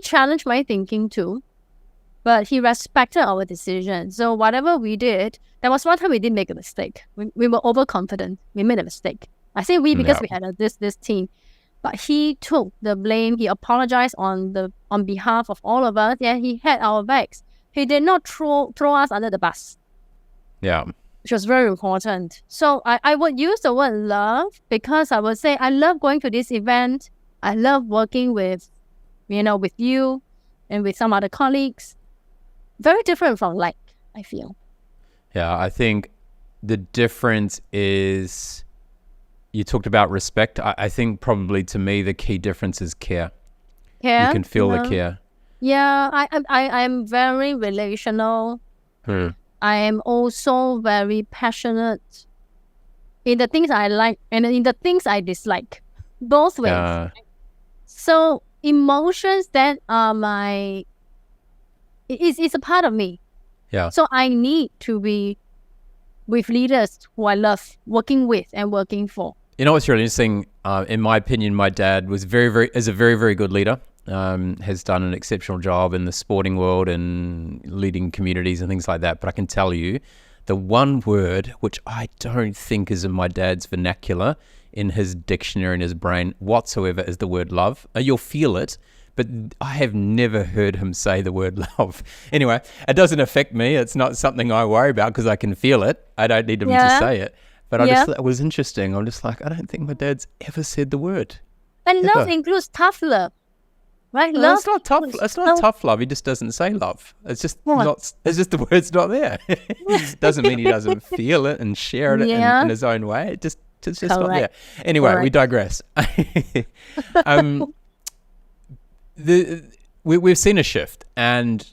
challenged my thinking too, but he respected our decision. So whatever we did, there was one time we did make a mistake. We were overconfident. We made a mistake. I say we because we had this team, but he took the blame. He apologized on behalf of all of us. Yeah, he had our backs. He did not throw us under the bus. Yeah. Which was very important. So I would use the word love because I would say I love going to this event. I love working with you and with some other colleagues. Very different from like, I feel. Yeah, I think the difference is you talked about respect. I think probably to me the key difference is care. Care? You can feel the care. Yeah, I am very relational. I am also very passionate in the things I like and in the things I dislike. Both ways. So emotions that are it's a part of me. Yeah. So I need to be with leaders who I love working with and working for. You know what's really interesting? In my opinion, my dad is a very, very good leader. Has done an exceptional job in the sporting world and leading communities and things like that. But I can tell you, the one word which I don't think is in my dad's vernacular, in his dictionary, in his brain whatsoever, is the word love. You'll feel it, but I have never heard him say the word love. Anyway, it doesn't affect me. It's not something I worry about because I can feel it. I don't need him to say it. But I just thought it was interesting. I'm just like, I don't think my dad's ever said the word. And love includes tough love. Right? No, it's not tough. It's not tough love. He just doesn't say love. It's just not. It's just the word's not there. Doesn't mean he doesn't feel it and share it in his own way. It's just not there. Anyway, we digress. We've seen a shift, and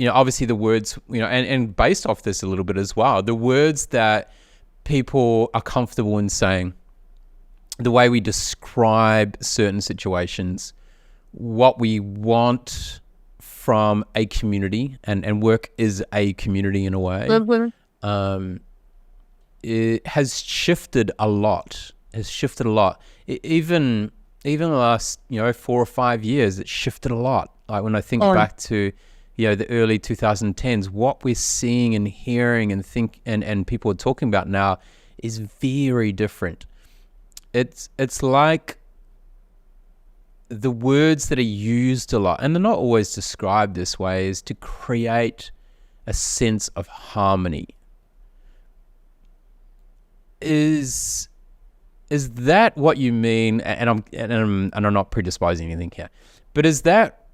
obviously the words, and based off this a little bit as well, the words that people are comfortable in saying, the way we describe certain situations, what we want from a community, and work is a community in a way, it has shifted a lot. Even the last 4 or 5 years, it shifted a lot. Like when I think back to the early 2010s, what we're seeing and hearing and people are talking about now is very different. It's like the words that are used a lot, and they're not always described this way, is to create a sense of harmony. Is that what you mean? And I'm not predisposing anything here, but is that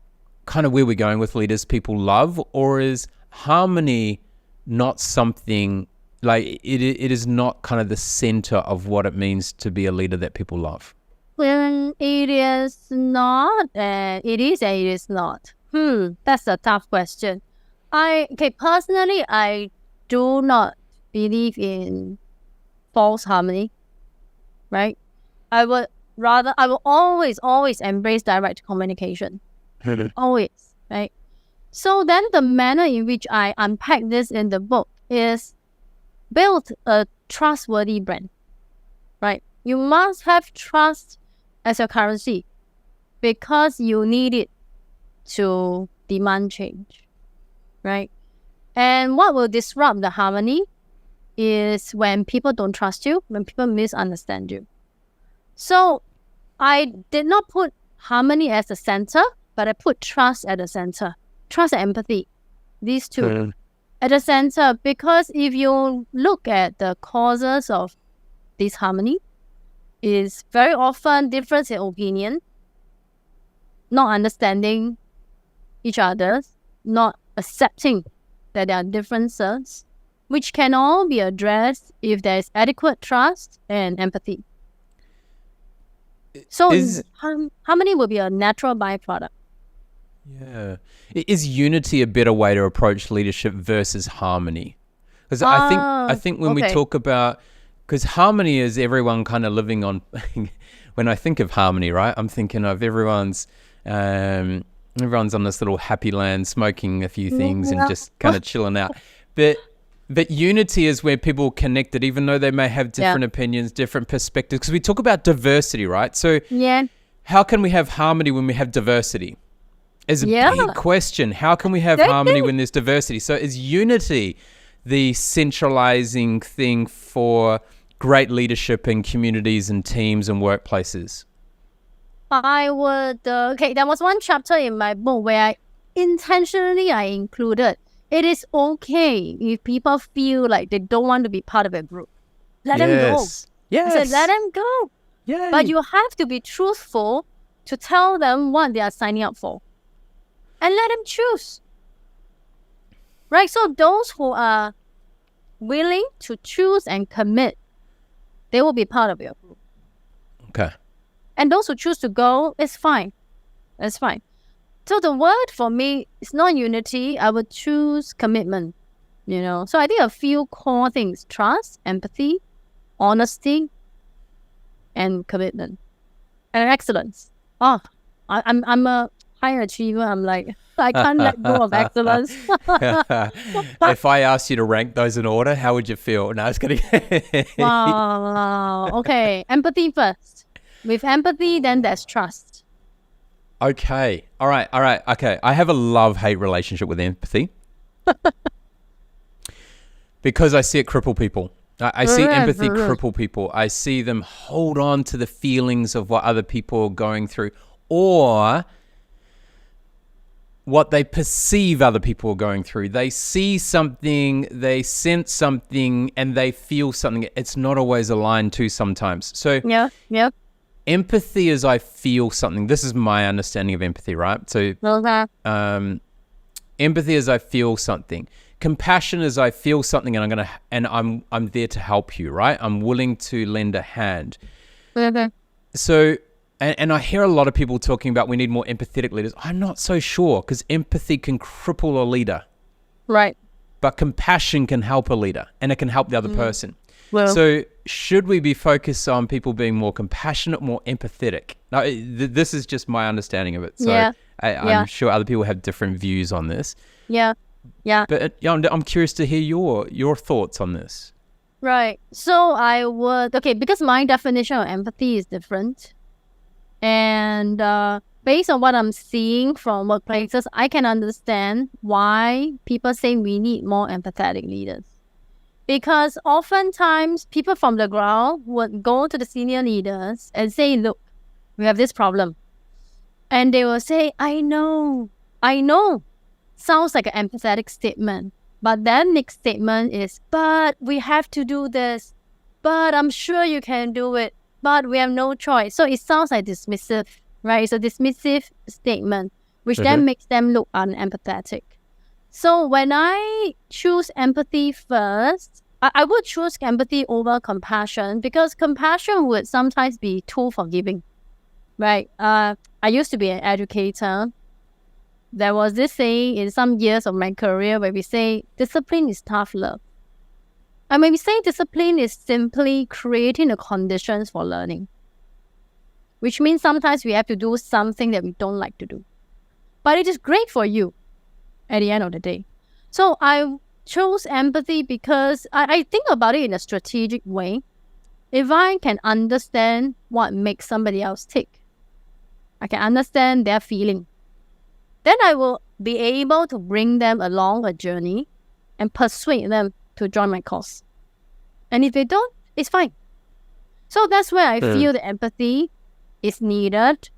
kind of where we're going with leaders people love, or is harmony not something like it is not kind of the center of what it means to be a leader that people love? Well, it is not, and it is and it is not. That's a tough question. Personally, I do not believe in false harmony, right? I will always embrace direct communication. Always, right? So then the manner in which I unpack this in the book is build a trustworthy brand, right? You must have trust as your currency because you need it to demand change, right? And what will disrupt the harmony is when people don't trust you, when people misunderstand you. So I did not put harmony as the center, but I put trust at the center. Trust and empathy, these two at the center, because if you look at the causes of disharmony, is very often difference in opinion, not understanding each other, not accepting that there are differences, which can all be addressed if there is adequate trust and empathy. So harmony will be a natural byproduct. Yeah. Is unity a better way to approach leadership versus harmony? Because I think when we talk about, because harmony is everyone kind of living on, when I think of harmony, right, I'm thinking of everyone's Everyone's on this little happy land, smoking a few things and just kind of chilling out. But unity is where people are connected, even though they may have different opinions, different perspectives. Because we talk about diversity, right? So how can we have harmony when we have diversity? Is a big question. How can we have harmony when there's diversity? So is unity the centralizing thing for great leadership in communities and teams and workplaces? I would, there was one chapter in my book where I included, it is okay if people feel like they don't want to be part of a group. Let them go. Yes. I said, let them go. Yay. But you have to be truthful to tell them what they are signing up for. And let them choose. Right? So those who are willing to choose and commit, they will be part of your group. Okay. And those who choose to go, it's fine. It's fine. So the word for me is not unity. I would choose commitment. So I think a few core things: trust, empathy, honesty, and commitment, and excellence. I'm a high achiever. I'm like, I can't let go of excellence. If I asked you to rank those in order, how would you feel? No, I was kidding. Wow. Okay. Empathy first. With empathy, then there's trust. Okay. All right. Okay. I have a love-hate relationship with empathy. Because I see it cripple people. I see empathy cripple people. I see them hold on to the feelings of what other people are going through, or what they perceive other people are going through. They see something, they sense something, and they feel something. It's not always aligned to sometimes. So empathy is I feel something. This is my understanding of empathy, right? So empathy is I feel something. Compassion is I feel something and I'm there to help you, right? I'm willing to lend a hand. So and I hear a lot of people talking about we need more empathetic leaders. I'm not so sure, because empathy can cripple a leader. Right. But compassion can help a leader, and it can help the other person. Well, so should we be focused on people being more compassionate, more empathetic? Now, this is just my understanding of it. So I'm sure other people have different views on this. Yeah. But I'm curious to hear your thoughts on this. Right. So I would, because my definition of empathy is different. And based on what I'm seeing from workplaces, I can understand why people say we need more empathetic leaders. Because oftentimes people from the ground would go to the senior leaders and say, look, we have this problem. And they will say, I know. Sounds like an empathetic statement. But then next statement is, but we have to do this. But I'm sure you can do it. But we have no choice. So it sounds like dismissive, right? It's a dismissive statement, which then makes them look unempathetic. So when I choose empathy first, I would choose empathy over compassion, because compassion would sometimes be too forgiving, right? I used to be an educator. There was this saying in some years of my career where we say discipline is tough love. And when we say discipline is simply creating the conditions for learning, which means sometimes we have to do something that we don't like to do. But it is great for you at the end of the day. So I chose empathy because I think about it in a strategic way. If I can understand what makes somebody else tick, I can understand their feeling, then I will be able to bring them along a journey and persuade them to join my cause. And if they don't, it's fine. So that's where I feel the empathy is needed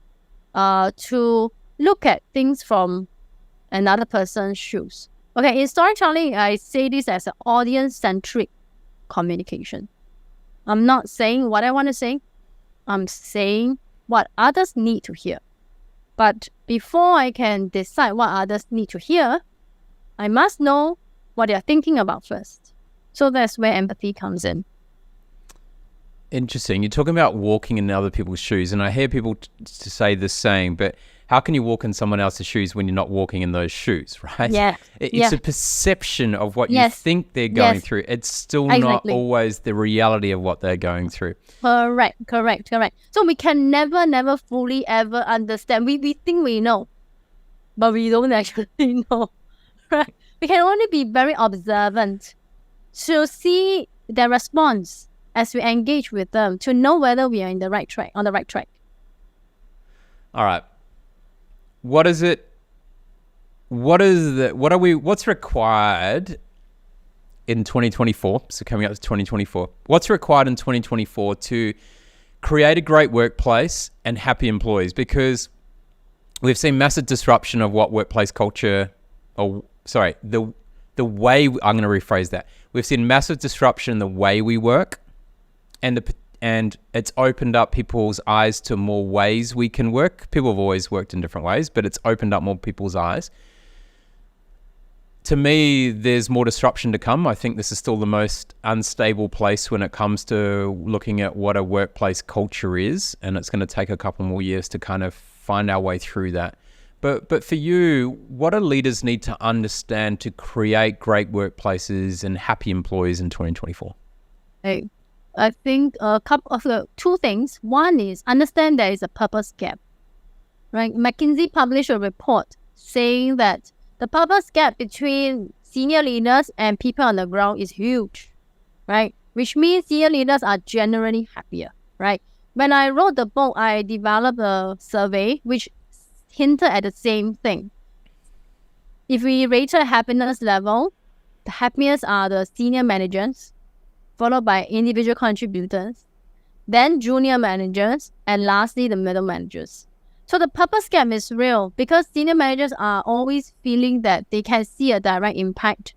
to look at things from another person's shoes. Okay, in storytelling, I say this as an audience-centric communication. I'm not saying what I want to say. I'm saying what others need to hear. But before I can decide what others need to hear, I must know what they're thinking about first. So that's where empathy comes in. Interesting. You're talking about walking in other people's shoes, and I hear people to say the same, but how can you walk in someone else's shoes when you're not walking in those shoes, right? Yeah. It's a perception of what you think they're going through. It's still not always the reality of what they're going through. Correct. So we can never fully ever understand. We think we know. but we don't actually know, right? We can only be very observant to see their response as we engage with them, to know whether we are on the right track. All right. What's required in 2024? So coming up to 2024, what's required in 2024 to create a great workplace and happy employees? Because we've seen massive disruption of what workplace culture, the way, I'm going to rephrase that. We've seen massive disruption in the way we work, and it's opened up people's eyes to more ways we can work. People have always worked in different ways, but it's opened up more people's eyes. To me, there's more disruption to come. I think this is still the most unstable place when it comes to looking at what a workplace culture is, and it's going to take a couple more years to kind of find our way through that. But for you, what do leaders need to understand to create great workplaces and happy employees in 2024? I think two things. One is understand there is a purpose gap, right? McKinsey published a report saying that the purpose gap between senior leaders and people on the ground is huge, right? Which means senior leaders are generally happier, right? When I wrote the book, I developed a survey which hinted at the same thing. If we rated happiness level, the happiest are the senior managers, followed by individual contributors, then junior managers, and lastly, the middle managers. So the purpose gap is real because senior managers are always feeling that they can see a direct impact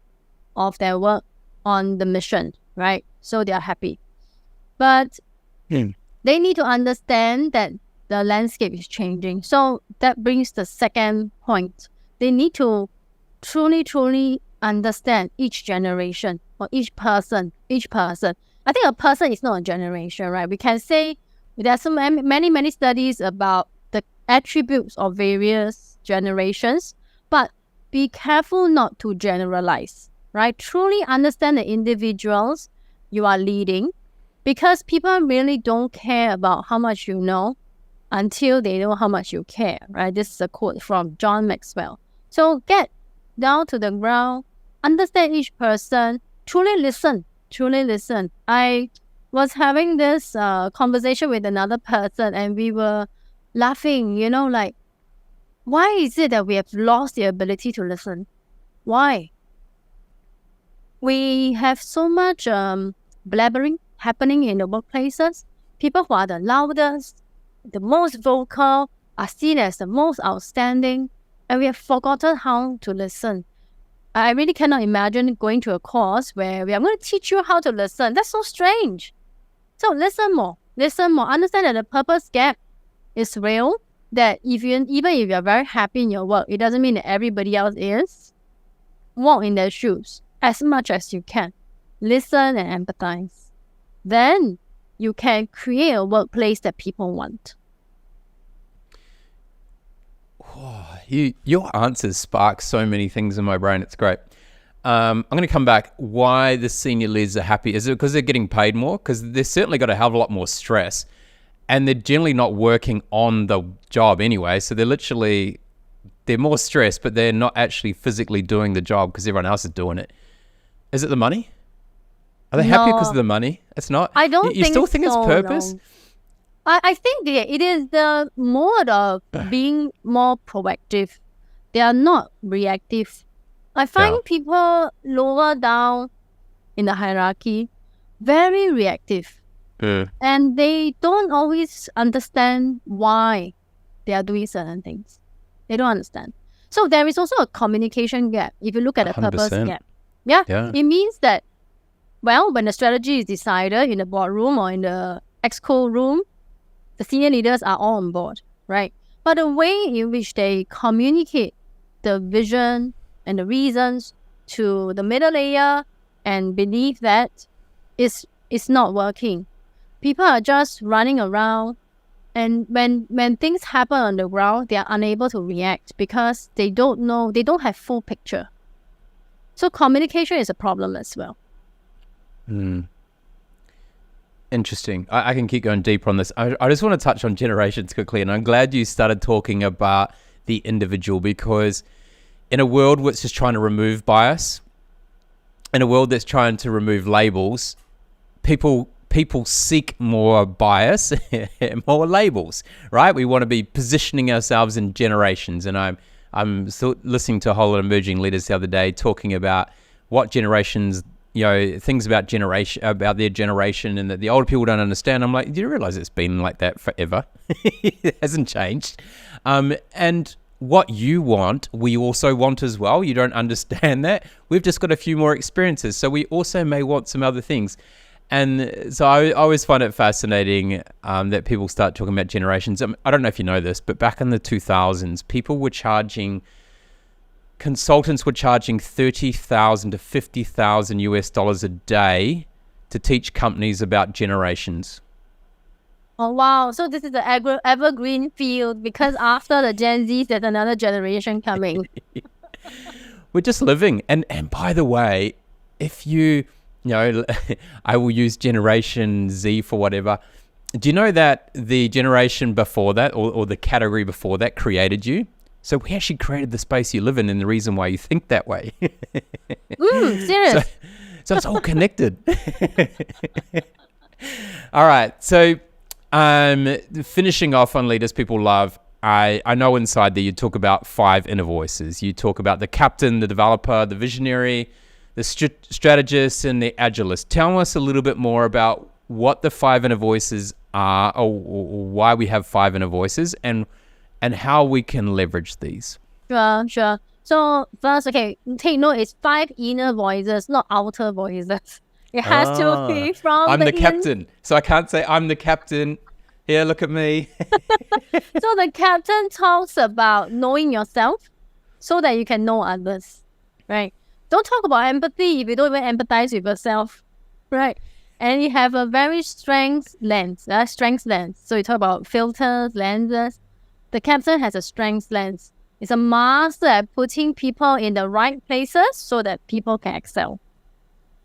of their work on the mission, right? So they are happy. But they need to understand that the landscape is changing. So that brings the second point. They need to truly understand each generation or each person. I think a person is not a generation, right? We can say there are so many studies about the attributes of various generations, but be careful not to generalize, right? Truly understand the individuals you are leading, because people really don't care about how much you know until they know how much you care, right? This is a quote from John Maxwell. So get down to the ground, understand each person, truly listen. I was having this conversation with another person, and we were laughing, like, why is it that we have lost the ability to listen? Why? We have so much blabbering happening in the workplaces. People who are the loudest, the most vocal, are seen as the most outstanding, and we have forgotten how to listen. I really cannot imagine going to a course where I'm going to teach you how to listen. That's so strange. So listen more. Understand that the purpose gap is real, that even if you're very happy in your work, it doesn't mean that everybody else is. Walk in their shoes as much as you can. Listen and empathize. Then you can create a workplace that people want. Your answers spark so many things in my brain. It's great. I'm going to come back. Why the senior leaders are happy? Is it because they're getting paid more? Because they've certainly got a hell of a lot more stress, and they're generally not working on the job anyway. So they're more stressed, but they're not actually physically doing the job because everyone else is doing it. Is it the money? Are they happy because of the money? It's not. I don't think you still think so, it's purpose? no. I think it is the mode of being more proactive. They are not reactive. I find people lower down in the hierarchy very reactive. And they don't always understand why they are doing certain things. They don't understand. So there is also a communication gap. If you look at the 100%. purpose gap. Yeah. It means that, when the strategy is decided in the boardroom or in the exco room, the senior leaders are all on board, right? But the way in which they communicate the vision and the reasons to the middle layer and beneath that is not working. People are just running around, and when things happen on the ground, they are unable to react because they don't have full picture. So communication is a problem as well. Interesting. I can keep going deeper on this. I just want to touch on generations quickly, and I'm glad you started talking about the individual, because in a world which is trying to remove bias, in a world that's trying to remove labels, people seek more bias and more labels, right? We want to be positioning ourselves in generations. And I'm listening to a whole lot of emerging leaders the other day talking about what generations, things about their generation, and that the older people don't understand. I'm like, do you realize it's been like that forever? It hasn't changed. And what you want, we also want as well. You don't understand that. We've just got a few more experiences. So we also may want some other things. And so I always find it fascinating that people start talking about generations. I don't know if you know this, but back in the 2000s, consultants were charging $30,000 to $50,000 a day to teach companies about generations. Oh, wow. So this is the evergreen field, because after the Gen Z, there's another generation coming. We're just living. And by the way, if I will use Generation Z for whatever. Do you know that the generation before that, or the category before that, created you? So we actually created the space you live in and the reason why you think that way. Serious? So it's all connected. All right. So finishing off on leaders people love, I know inside there you talk about 5 inner voices. You talk about the captain, the developer, the visionary, the strategist, and the agilist. Tell us a little bit more about what the 5 inner voices are, or why we have 5 inner voices, and how we can leverage these. Sure. So first, okay, take note, it's 5 inner voices, not outer voices. It has to be from I'm the captain, so I can't say I'm the captain. Here, look at me. So the captain talks about knowing yourself so that you can know others, right? Don't talk about empathy if you don't even empathize with yourself, right? And you have a very strength lens. So you talk about filters, lenses. The captain has a strength lens. It's a master at putting people in the right places so that people can excel.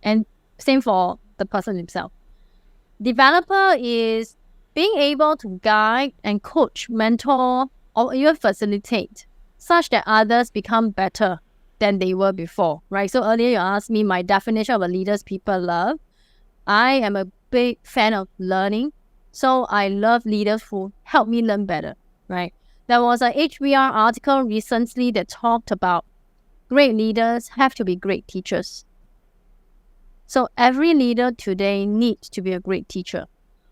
And same for the person himself. Developer is being able to guide and coach, mentor, or even facilitate such that others become better than they were before, right? So earlier you asked me my definition of a leaders people love. I am a big fan of learning. So I love leaders who help me learn better, right? There was a HBR article recently that talked about great leaders have to be great teachers. So every leader today needs to be a great teacher.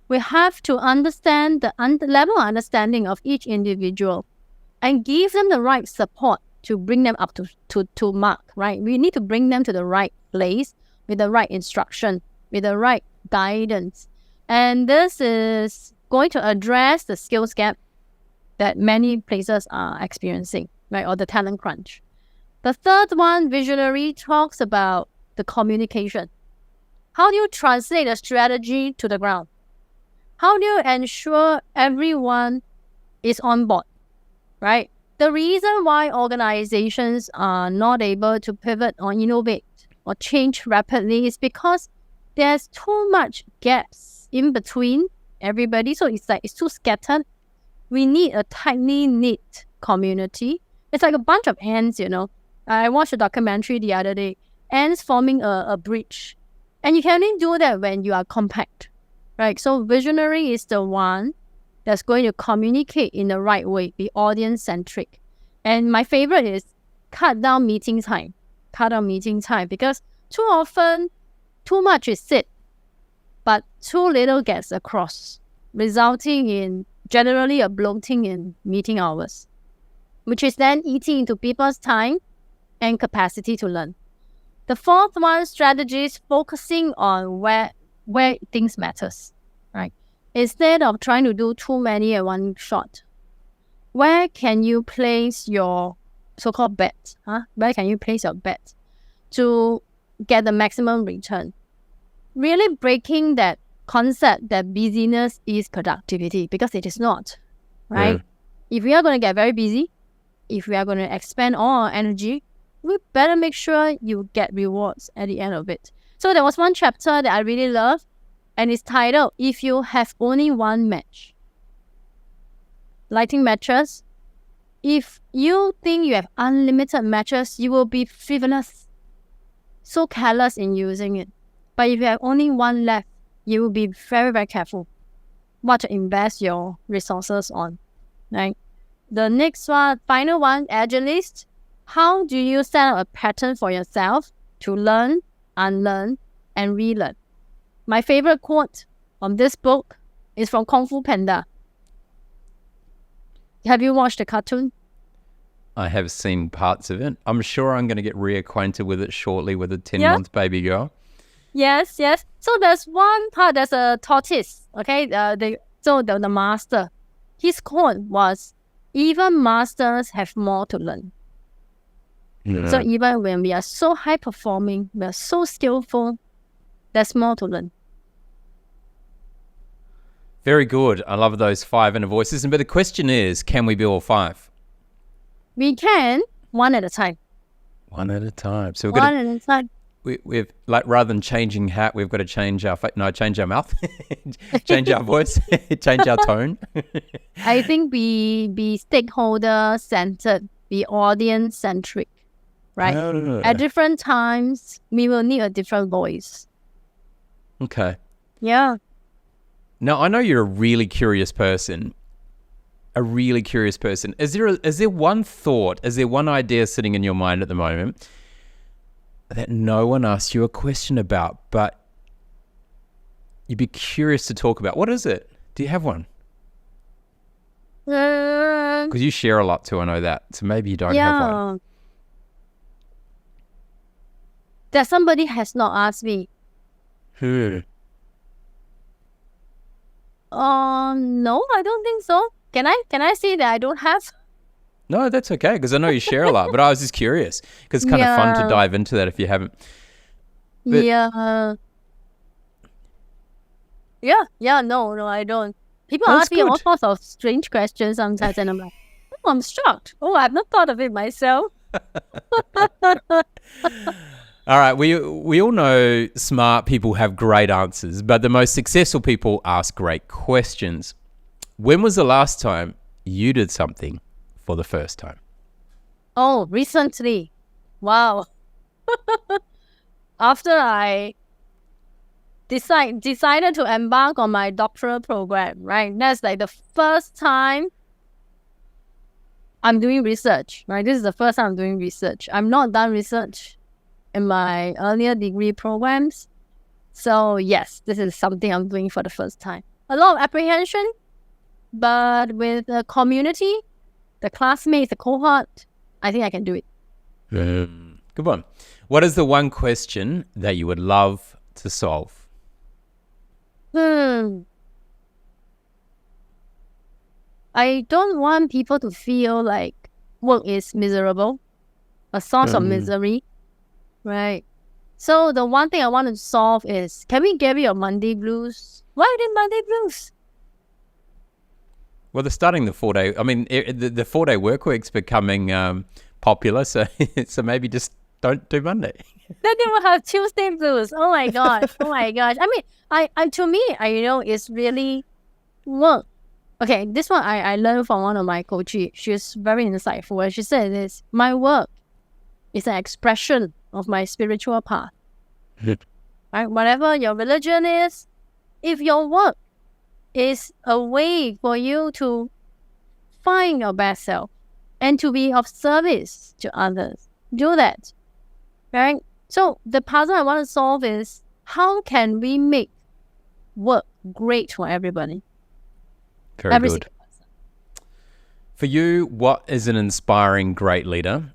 We have to understand the level of understanding of each individual and give them the right support to bring them up to mark, right? We need to bring them to the right place with the right instruction, with the right guidance. And this is going to address the skills gap that many places are experiencing, right? Or the talent crunch. The third one, visionary, talks about the communication. How do you translate a strategy to the ground? How do you ensure everyone is on board, right? The reason why organizations are not able to pivot or innovate or change rapidly is because there's too much gaps in between everybody. So it's too scattered. We need a tightly knit community. It's like a bunch of ants, I watched a documentary the other day. Ants forming a bridge. And you can only do that when you are compact, right? So visionary is the one that's going to communicate in the right way, be audience-centric. And my favorite is cut down meeting time, because too often, too much is said, but too little gets across, resulting in generally a bloating in meeting hours, which is then eating into people's time and capacity to learn. The fourth one, strategies focusing on where things matters, right? Instead of trying to do too many at one shot, where can you place your so-called bet? Where can you place your bet to get the maximum return? Really breaking that concept that busyness is productivity, because it is not, right? If we are going to get very busy, if we are going to expend all our energy, we better make sure you get rewards at the end of it. So there was one chapter that I really love, and it's titled, If You Have Only One Match. Lighting matches. If you think you have unlimited matches, you will be frivolous, so careless in using it. But if you have only one left, you will be very, very careful what to invest your resources on, right? The next one, final one, agilist. How do you set up a pattern for yourself to learn, unlearn, and relearn? My favorite quote from this book is from Kung Fu Panda. Have you watched the cartoon? I have seen parts of it. I'm sure I'm going to get reacquainted with it shortly with a 10-month baby girl. Yes. So there's one part, there's a tortoise, okay? The master, his quote was, even masters have more to learn. Yeah. So even when we are so high performing, we are so skillful, there's more to learn. Very good. I love those 5 inner voices. But the question is, can we be all 5? We can, one at a time. One at a time. So One at a time. We've like, rather than changing hat, we've got to change our change our mouth, change our voice, change our tone. I think be stakeholder centered, be audience centric, right? At different times, we will need a different voice. Okay. Yeah. Now, I know you're a really curious person. Is there one thought, is there one idea sitting in your mind at the moment that no one asked you a question about, but you'd be curious to talk about? What is it? Do you have one? Because you share a lot too, I know that. So maybe you don't have one. That somebody has not asked me. Who? No, I don't think so. Can I say that I don't have? No, that's okay, because I know you share a lot, but I was just curious, because it's kind of fun to dive into that if you haven't. But No, I don't. People ask me all sorts of strange questions sometimes, and I'm like, oh, I'm shocked. Oh, I've not thought of it myself. All right, we all know smart people have great answers, but the most successful people ask great questions. When was the last time you did something for the first time? Oh, recently. Wow. After I decided to embark on my doctoral program, right? That's like the first time I'm doing research, right? This is the first time I'm doing research. I'm not done research in my earlier degree programs. So yes, this is something I'm doing for the first time. A lot of apprehension, but with the community, the classmates, the cohort, I think I can do it. Good one. What is the one question that you would love to solve? I don't want people to feel like work is miserable, a source of misery, right? So the one thing I want to solve is, can we get rid of Monday blues? Why did Monday blues? Well, they're starting the 4-day. I mean, the 4-day work week's becoming popular, so maybe just don't do Monday. Then they will have Tuesday blues. Oh my gosh! I mean, to me, it's really work. Okay, this one I learned from one of my coaches. She's very insightful. And she said this: my work is an expression of my spiritual path. Right? Whatever your religion is, if your work is a way for you to find your best self and to be of service to others, do that. Right? So the puzzle I want to solve is, how can we make work great for everybody? Very good. For you, what is an inspiring great leader,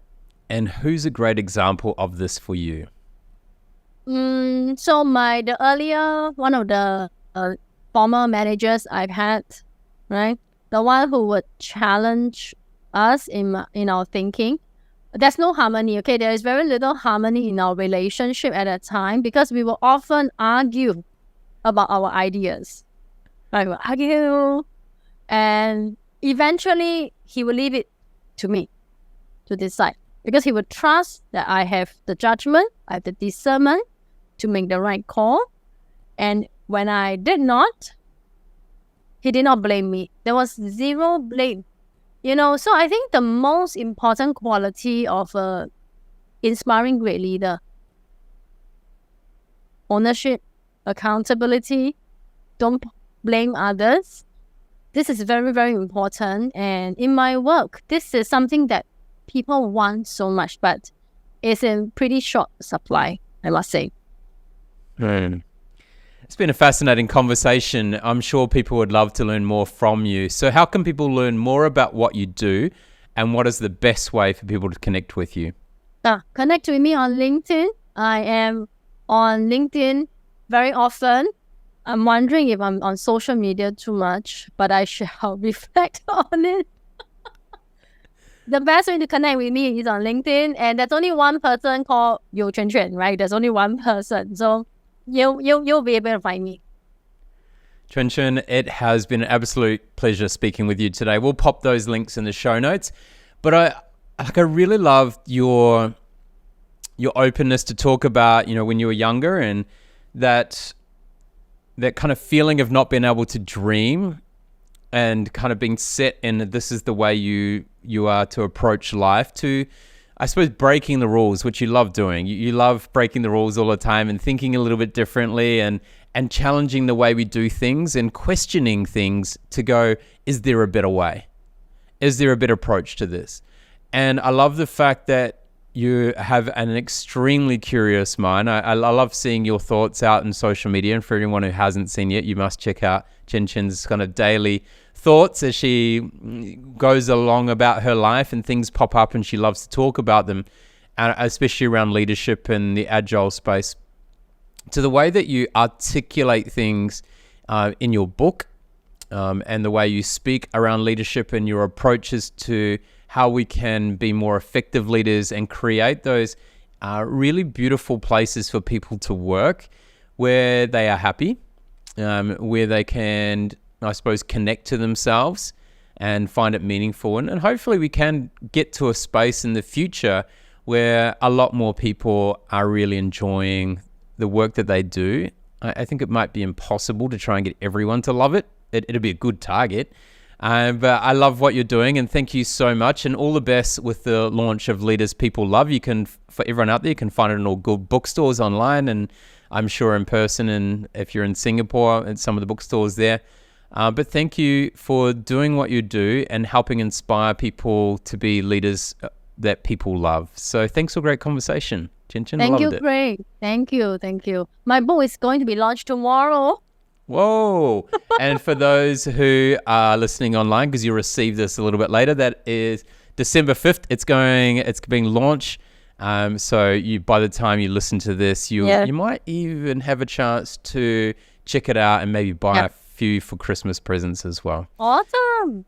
and who's a great example of this for you? So one of the former managers I've had, right? The one who would challenge us in our thinking. There's no harmony, okay? There is very little harmony in our relationship at that time, because we will often argue about our ideas. Right? We'll argue, and eventually he will leave it to me to decide, because he would trust that I have the judgment, I have the discernment to make the right call. And when I did not, he did not blame me. There was zero blame. So I think the most important quality of a inspiring great leader, ownership, accountability, don't blame others. This is very, very important. And in my work, this is something that people want so much, but it's in pretty short supply, I must say. It's been a fascinating conversation. I'm sure people would love to learn more from you. So how can people learn more about what you do, and what is the best way for people to connect with you? Connect with me on LinkedIn. I am on LinkedIn very often. I'm wondering if I'm on social media too much, but I shall reflect on it. The best way to connect with me is on LinkedIn, and there's only one person called Chuen Chuen, right? There's only one person, so you'll be able to find me. Chuen Chuen, it has been an absolute pleasure speaking with you today. We'll pop those links in the show notes, but I really loved your openness to talk about when you were younger, and that kind of feeling of not being able to dream and kind of being set in this is the way you are to approach life, to, I suppose, breaking the rules, which you love doing. You love breaking the rules all the time and thinking a little bit differently and challenging the way we do things and questioning things to go, is there a better way? Is there a better approach to this? And I love the fact that you have an extremely curious mind. I love seeing your thoughts out in social media. And for anyone who hasn't seen yet, you must check out Chuen Chuen's kind of daily thoughts as she goes along about her life, and things pop up and she loves to talk about them, especially around leadership and the agile space. To the way that you articulate things in your book and the way you speak around leadership and your approaches to how we can be more effective leaders and create those really beautiful places for people to work where they are happy, where they can, I suppose, connect to themselves and find it meaningful. And hopefully we can get to a space in the future where a lot more people are really enjoying the work that they do. I think it might be impossible to try and get everyone to love it. It'll be a good target. But I love what you're doing, and thank you so much, and all the best with the launch of Leaders People Love. You can, for everyone out there, you can find it in all good bookstores online, and I'm sure in person, and if you're in Singapore, at some of the bookstores there. But thank you for doing what you do and helping inspire people to be leaders that people love. So thanks for a great conversation, Chuen Chuen. Thank you, Craig. Thank you. My book is going to be launched tomorrow. Whoa. And for those who are listening online, because you'll receive this a little bit later, that is December 5th. It's being launched. So by the time you listen to this, you might even have a chance to check it out and maybe buy a few for Christmas presents as well. Awesome.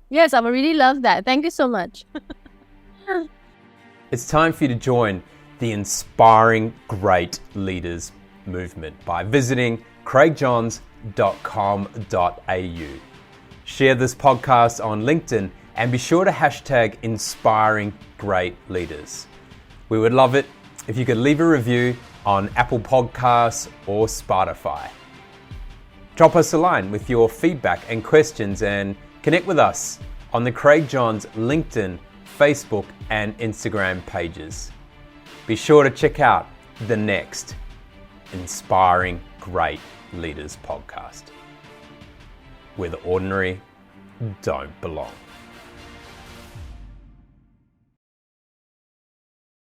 Yes, I would really love that. Thank you so much. It's time for you to join the Inspiring Great Leaders movement by visiting craigjohns.com.au. Share this podcast on LinkedIn and be sure to hashtag Inspiring Great Leaders. We would love it if you could leave a review on Apple Podcasts or Spotify. Drop us a line with your feedback and questions and connect with us on the Craig Johns LinkedIn, Facebook and Instagram pages. Be sure to check out the next Inspiring Great Leaders podcast, where the ordinary don't belong.